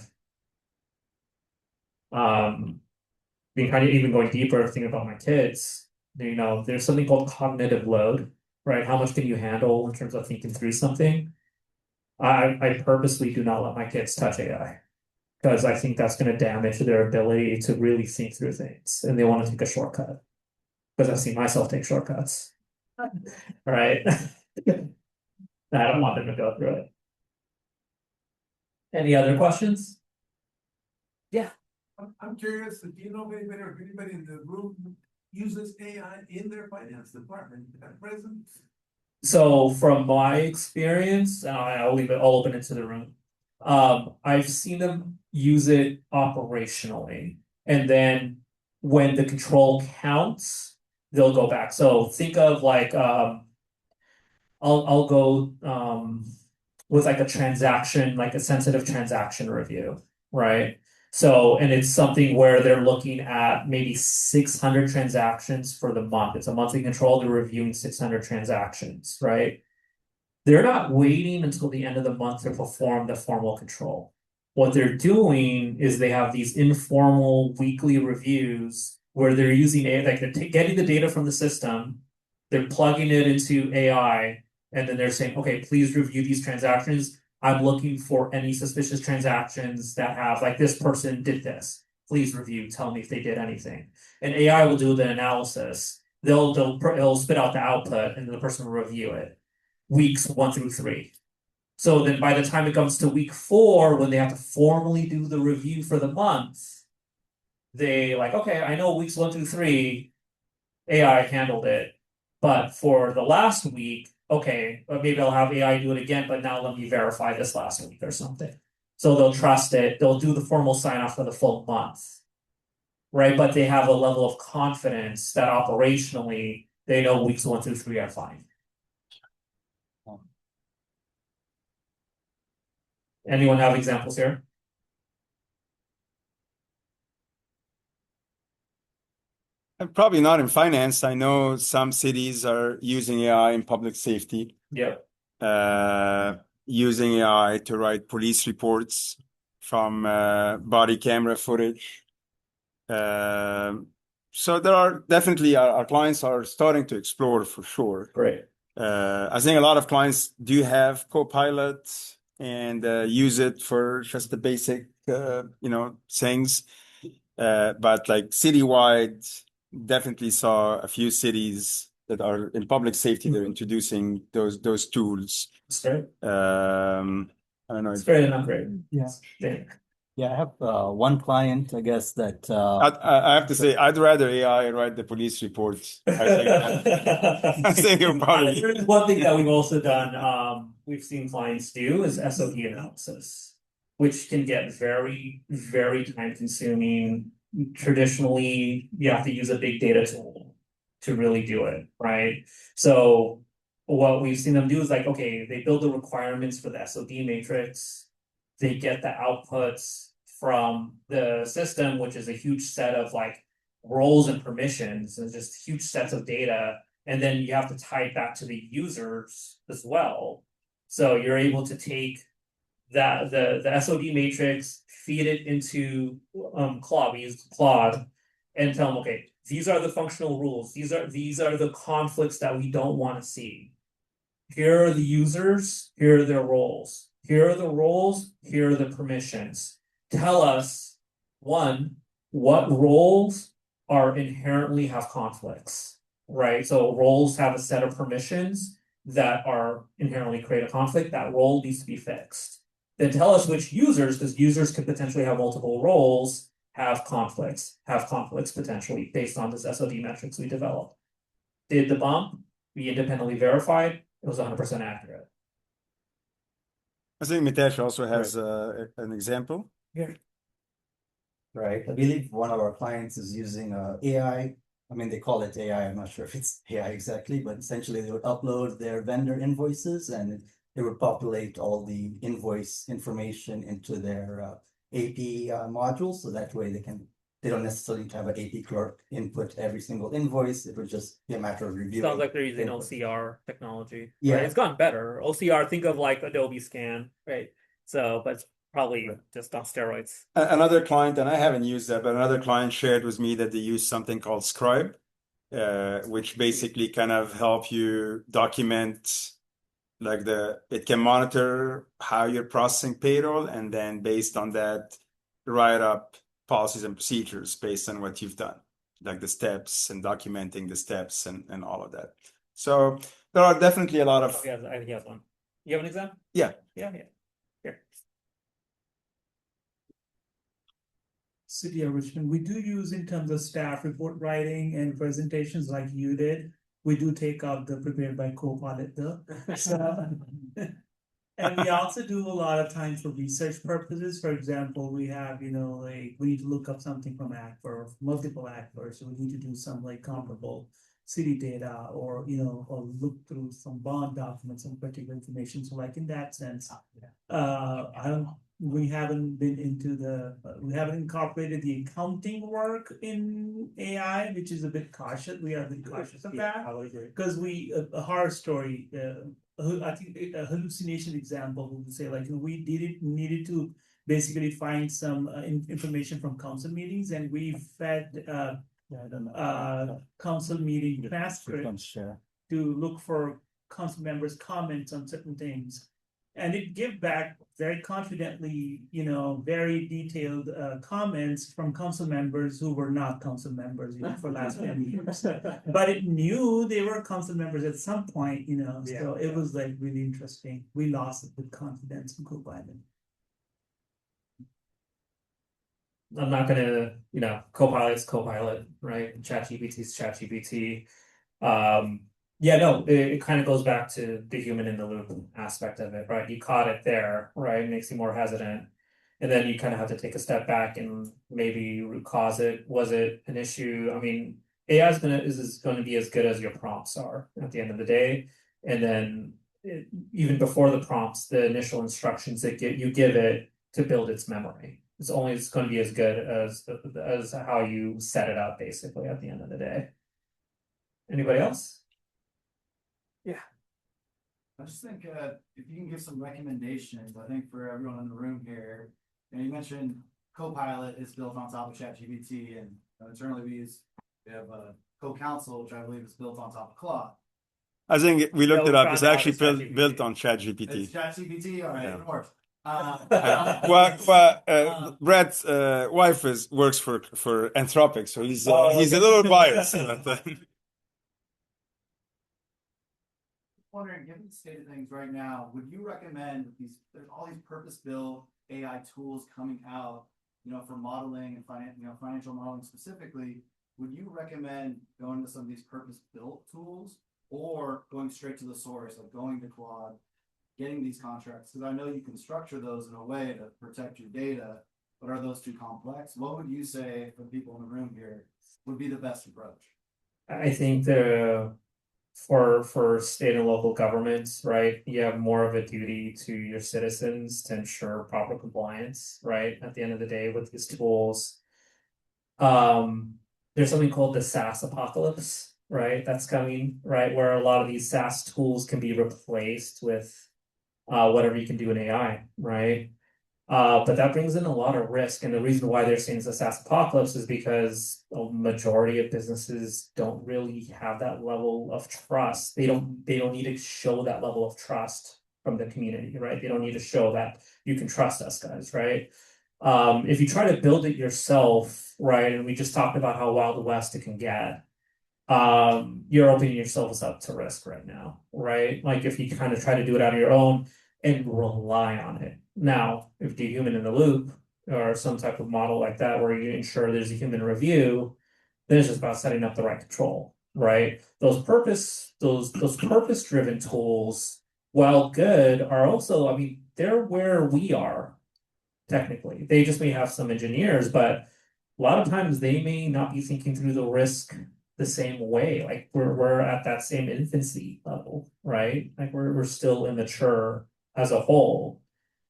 Being kind of even going deeper, thinking about my kids, there's something called cognitive load, right? How much can you handle in terms of thinking through something? I purposely do not let my kids touch AI because I think that's going to damage their ability to really think through things, and they want to take a shortcut because I've seen myself take shortcuts. Right? I don't want them to go through it. Any other questions?
I'm curious, do you know of anybody or if anybody in the room uses AI in their finance department at present?
So from my experience, I'll leave it all open into the room. I've seen them use it operationally, and then when the control counts, they'll go back. So think of like I'll go with like a transaction, like a sensitive transaction review, right? So, and it's something where they're looking at maybe 600 transactions for the month. It's a monthly control. They're reviewing 600 transactions, right? They're not waiting until the end of the month to perform the formal control. What they're doing is they have these informal weekly reviews where they're using AI, like they're getting the data from the system, they're plugging it into AI, and then they're saying, okay, please review these transactions. I'm looking for any suspicious transactions that have like this person did this. Please review, tell me if they did anything. And AI will do the analysis. It'll spit out the output and the person will review it. Weeks 1 through 3. So then by the time it comes to week 4, when they have to formally do the review for the month, they like, okay, I know weeks 1 through 3, AI handled it. But for the last week, okay, maybe I'll have AI do it again, but now let me verify this last week or something. So they'll trust it, they'll do the formal sign off for the full month. Right, but they have a level of confidence that operationally they know weeks 1 through 3 are fine. Anyone have examples here?
Probably not in finance. I know some cities are using AI in public safety.
Yep.
Using AI to write police reports from body camera footage. So there are definitely our clients are starting to explore for sure.
Great.
I think a lot of clients do have Copilot and use it for just the basic, things. But like citywide, definitely saw a few cities that are in public safety. They're introducing those tools.
That's great.
I don't know.
It's great and not great.
Yeah.
Yeah.
Yeah, I have one client, I guess, that
I have to say, I'd rather AI write the police reports. I think you're probably
One thing that we've also done, we've seen clients do is SOP analysis, which can get very, very time consuming. Traditionally, you have to use a big data tool to really do it, right? So what we've seen them do is like, okay, they build the requirements for the SOD matrix. They get the outputs from the system, which is a huge set of like roles and permissions and just huge sets of data. And then you have to tie it back to the users as well. So you're able to take that the SOD matrix, feed it into Claude. We use Claude and tell them, okay, these are the functional rules. These are the conflicts that we don't want to see. Here are the users, here are their roles. Here are the roles, here are the permissions. Tell us, one, what roles are inherently have conflicts, right? So roles have a set of permissions that are inherently create a conflict. That role needs to be fixed. Then tell us which users, because users could potentially have multiple roles, have conflicts potentially based on this SOD metrics we developed. Did the bump, we independently verified, it was 100% accurate.
I think Mitesh also has an example.
Right, I believe one of our clients is using AI. I mean, they call it AI. I'm not sure if it's AI exactly, but essentially they would upload their vendor invoices and it would populate all the invoice information into their AP module. So that way they don't necessarily need to have an AP clerk input every single invoice. It would just be a matter of reviewing.
Sounds like they're using
input.
OCR technology.
Yeah.
Right? It's gotten better. OCR, think of like Adobe Scan, right? So, but it's probably just on steroids.
Another client, and I haven't used that, but another client shared with me that they use something called Scribe, which basically kind of help you document like it can monitor how you're processing payroll, and then based on that, write up policies and procedures based on what you've done, like the steps and documenting the steps and all of that. So there are definitely a lot of.
Oh, yeah, I think he has one. You have an example?
Yeah.
Yeah. Here.
City of Richmond, we do use in terms of staff report writing and presentations like you did. We do take out the prepared by Copilot though. So, and we also do a lot of times for research purposes. For example, we have, like we need to look up something from ACFR, multiple ACFR, so we need to do some like comparable city data or or look through some bond documents, some particular information. So like in that sense, we haven't been into we haven't incorporated the accounting work in AI, which is a bit cautious. We are a bit cautious of that because a horror story. I think a hallucination example would say like we needed to basically find some information from council meetings, and we fed council meeting transcripts to look for council members' comments on certain things. And it give back very confidently, very detailed comments from council members who were not council members, for the last 10 years. But it knew they were council members at some point, so it was like really interesting. We lost it with confidence in Copilot.
I'm not gonna, Copilot's Copilot, right? ChatGPT's ChatGPT. Yeah, no, it kind of goes back to the human in the loop aspect of it, right? You caught it there, right? It makes you more hesitant. And then you kind of have to take a step back and maybe root cause it. Was it an issue? I mean, AI is going to be as good as your prompts are at the end of the day. And then even before the prompts, the initial instructions that you give it to build its memory. It's going to be as good as how you set it up, basically, at the end of the day. Anybody else?
I just think if you can give some recommendations, I think for everyone in the room here, you mentioned Copilot is built on top of ChatGPT, and internally we have CoCounsel, which I believe is built on top of Claude.
I think we looked it up. It's actually built on ChatGPT.
It's ChatGPT, all right,
Yeah.
of course.
Brett's wife works for Anthropic, so he's a little biased.
Wondering, given the state of things right now, would you recommend there's all these purpose-built AI tools coming out, for modeling and financial modeling specifically? Would you recommend going to some of these purpose-built tools or going straight to the source, like going to Claude, getting these contracts? Because I know you can structure those in a way to protect your data, but are those too complex? What would you say for people in the room here would be the best approach?
I think for state and local governments, right? You have more of a duty to your citizens to ensure proper compliance, right? At the end of the day with these tools. There's something called the SaaS apocalypse, right? That's coming, right? Where a lot of these SaaS tools can be replaced with whatever you can do in AI, right? But that brings in a lot of risk, and the reason why they're saying it's a SaaS apocalypse is because a majority of businesses don't really have that level of trust. They don't need to show that level of trust from the community, right? They don't need to show that you can trust us guys, right? If you try to build it yourself, right, and we just talked about how Wild West it can get, you're opening yourselves up to risk right now, right? Like if you kind of try to do it on your own and rely on it. Now, if you're human in the loop or some type of model like that where you ensure there's a human review, then it's just about setting up the right control, right? Those purpose driven tools, while good, are also, I mean, they're where we are technically. They just may have some engineers, but a lot of times they may not be thinking through the risk the same way. Like we're at that same infancy level, right? Like we're still immature as a whole.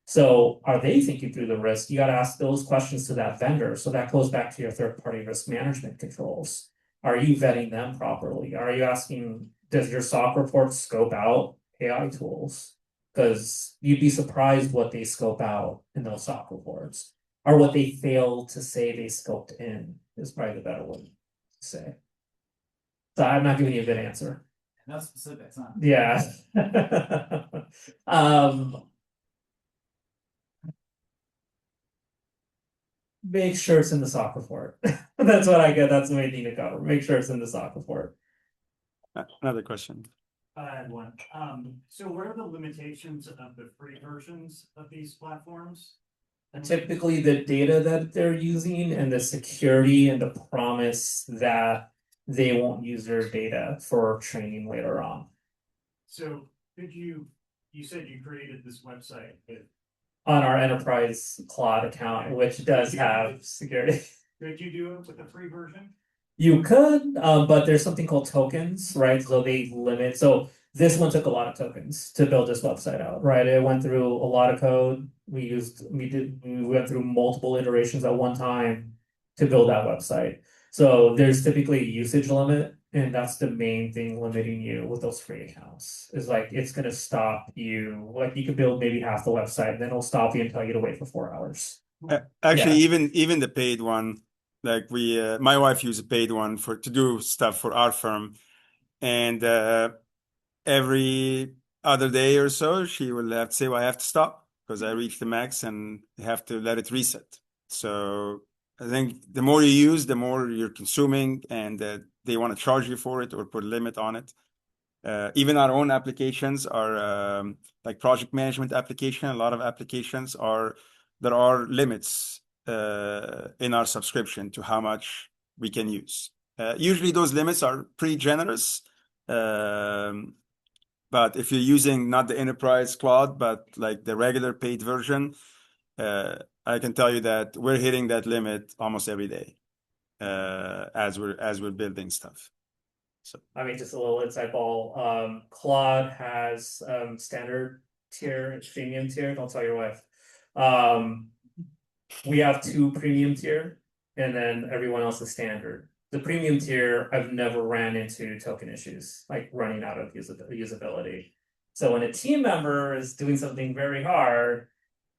So are they thinking through the risk? You got to ask those questions to that vendor. So that goes back to your third-party risk management controls. Are you vetting them properly? Are you asking, does your SOC report scope out AI tools? Because you'd be surprised what they scope out in those SOC reports, or what they fail to say they scoped in is probably the better way to say. So I'm not giving you a good answer.
No specifics, huh?
Yeah. Make sure it's in the SOC report. That's what I get. That's what I need to cover. Make sure it's in the SOC report.
Another question.
I had one. So what are the limitations of the free versions of these platforms?
Typically, the data that they're using and the security and the promise that they won't use their data for training later on.
So could you said you created this website with,
On our enterprise cloud account, which does have security.
could you do it with the free version?
You could, but there's something called tokens, right? So they limit. So this one took a lot of tokens to build this website out, right? It went through a lot of code. We went through multiple iterations at one time to build that website. So there's typically a usage limit, and that's the main thing limiting you with those free accounts. Is like it's gonna stop you. Like you could build maybe half the website, and then it'll stop you and tell you to wait for 4 hours.
Actually,
Yeah.
even the paid one, like my wife used a paid one to do stuff for our firm, and every other day or so, she will have to say, "Well, I have to stop because I reached the max and I have to let it reset." So I think the more you use, the more you're consuming, and they want to charge you for it or put a limit on it. Even our own applications are like project management application. A lot of applications there are limits in our subscription to how much we can use. Usually those limits are pretty generous. But if you're using not the enterprise cloud, but like the regular paid version, I can tell you that we're hitting that limit almost every day as we're building stuff. So
I mean, just a little inside ball. Claude has standard tier and premium tier. Don't tell your wife. We have 2 premium tier, and then everyone else is standard. The premium tier, I've never ran into token issues, like running out of usability. So when a team member is doing something very hard,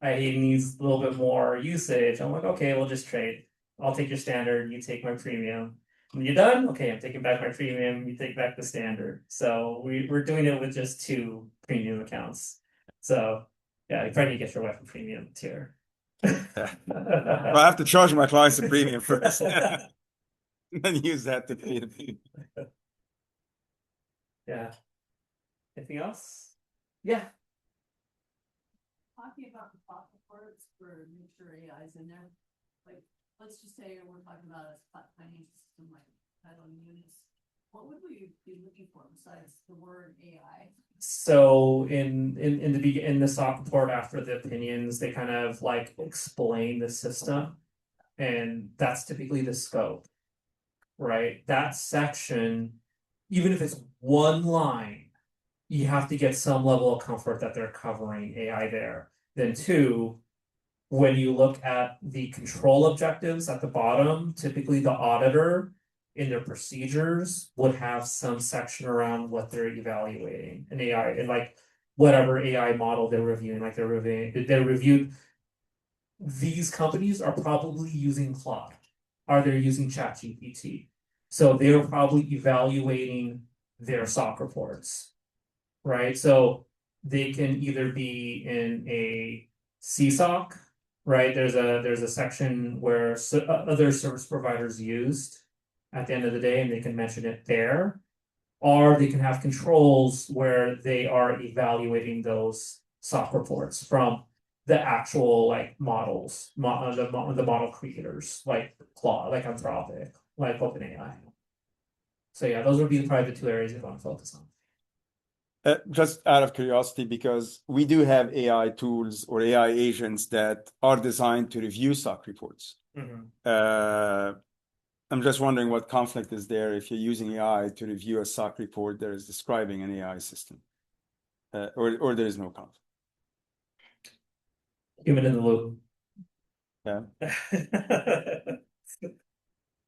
he needs a little bit more usage. I'm like, okay, we'll just trade. I'll take your standard, you take my premium. When you're done, okay, I'm taking back my premium, you take back the standard. So we're doing it with just 2 premium accounts. So yeah, you probably need to get your wife a premium tier.
well, I have to charge my clients a premium first, and then use that to pay the premium.
Yeah. Anything else? Yeah.
Talking about the plot reports for make sure AI is in there, like, let's just say we're talking about a financial system like title and units. What would we be looking for besides the word AI?
So in the SOC report after the opinions, they kind of like explain the system, and that's typically the scope, right? That section even if it's one line, you have to get some level of comfort that they're covering AI there. Then two, when you look at the control objectives at the bottom, typically the auditor in their procedures would have some section around what they're evaluating an AI and like whatever AI model they're reviewing, like they're reviewed. These companies are probably using Claude, or they're using ChatGPT. So they're probably evaluating their SOC reports, right? So they can either be in a CSOC, right? There's a section where other service providers used at the end of the day, and they can mention it there. Or they can have controls where they are evaluating those SOC reports from the actual like models, the model creators, like Claude, like Anthropic, like OpenAI. So yeah, those would be probably the two areas you want to focus on.
Just out of curiosity, because we do have AI tools or AI agents that are designed to review SOC reports. I'm just wondering what conflict is there if you're using AI to review a SOC report that is describing an AI system, or there is no conflict.
Human in the loop.
Yeah.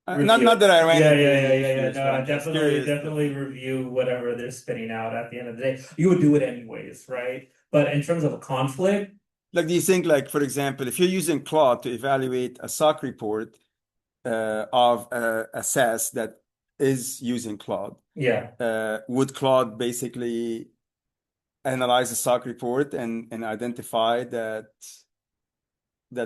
Review
Not that I ran
Yeah,
into
yeah,
any
yeah, yeah,
issues, but
no,
I'm just
definitely,
curious.
definitely review whatever they're spitting out at the end of the day. You would do it anyways, right? But in terms of a conflict,
Like, do you think, like, for example, if you're using Claude to evaluate a SOC report of a SaaS that is using Claude,
yeah,
would Claude basically analyze a SOC report and identify that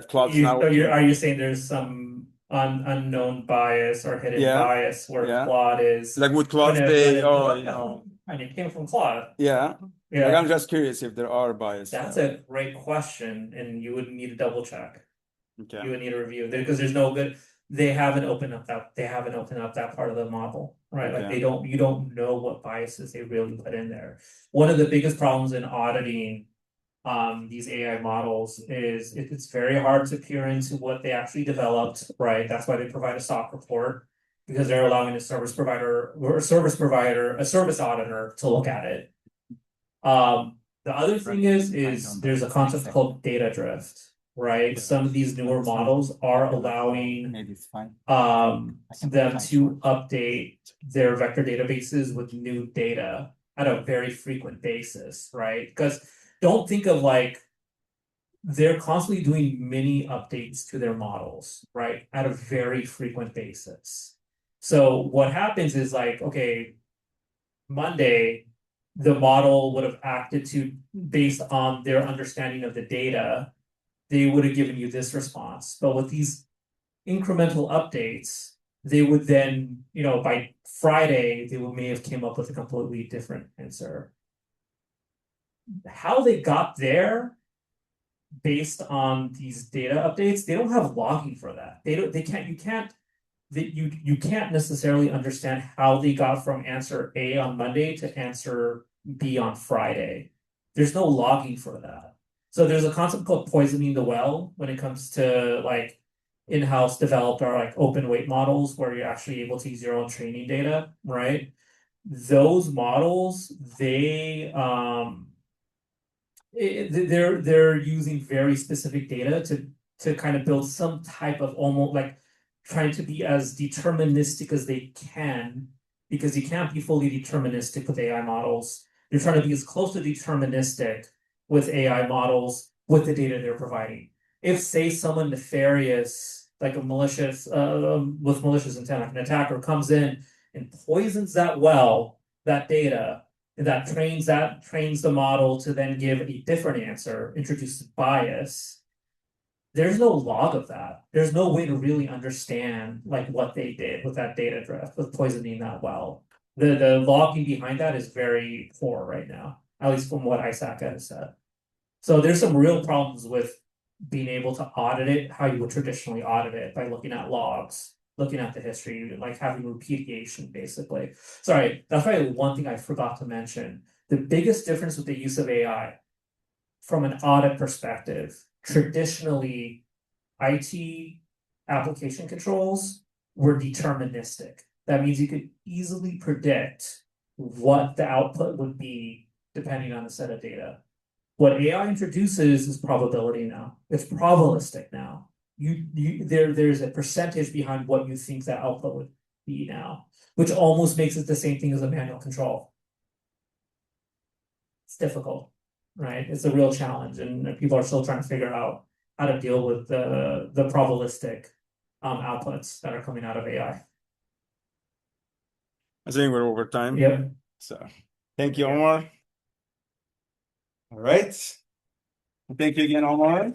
Claude's not working?
are you saying there's some unknown bias or hidden
Yeah,
bias where
yeah.
Claude is
Like, would Claude
gonna
say,
do
oh,
it?
you know,
And it came from Claude.
yeah. Like,
Yeah,
I'm just curious if there are biases.
that's a great question, and you would need to double check.
Okay.
You would need a review because there's no good. They haven't opened up that part of the model, right? Like
Okay.
you don't know what biases they really put in there. One of the biggest problems in auditing these AI models is it's very hard to peer into what they actually developed, right? That's why they provide a SOC report, because they're allowing a service provider, a service auditor to look at it. The other thing is there's a concept called data drift, right? Some of these newer models are allowing
Maybe it's fine.
them to update their vector databases with new data at a very frequent basis, right? Because don't think of like they're constantly doing mini updates to their models, right? At a very frequent basis. So what happens is like, okay, Monday, the model would have acted to based on their understanding of the data, they would have given you this response. But with these incremental updates, they would then, by Friday, may have came up with a completely different answer. How they got there based on these data updates, they don't have logging for that. You can't necessarily understand how they got from answer A on Monday to answer B on Friday. There's no logging for that. So there's a concept called poisoning the well when it comes to like in-house developed or like open weight models where you're actually able to use your own training data, right? Those models, they're using very specific data to kind of build some type of almost like trying to be as deterministic as they can, because you can't be fully deterministic with AI models. You're trying to be as close to deterministic with AI models with the data they're providing. If, say, someone nefarious, like a malicious, with malicious intent, like an attacker comes in and poisons that well, that data, that trains the model to then give a different answer, introduces bias, there's no log of that. There's no way to really understand like what they did with that data drift, with poisoning that well. The logging behind that is very poor right now, at least from what ISACA has said. So there's some real problems with being able to audit it how you would traditionally audit it, by looking at logs, looking at the history, like having repudiation, basically. Sorry, that's probably one thing I forgot to mention. The biggest difference with the use of AI from an audit perspective, traditionally, IT application controls were deterministic. That means you could easily predict what the output would be depending on the set of data. What AI introduces is probability now. It's probabilistic now. There's a percentage behind what you think that output would be now, which almost makes it the same thing as a manual control. It's difficult, right? It's a real challenge, and people are still trying to figure out how to deal with the probabilistic outputs that are coming out of AI.
I think we're over time.
Yep.
So thank you, Omar. All right. Thank you again, Omar.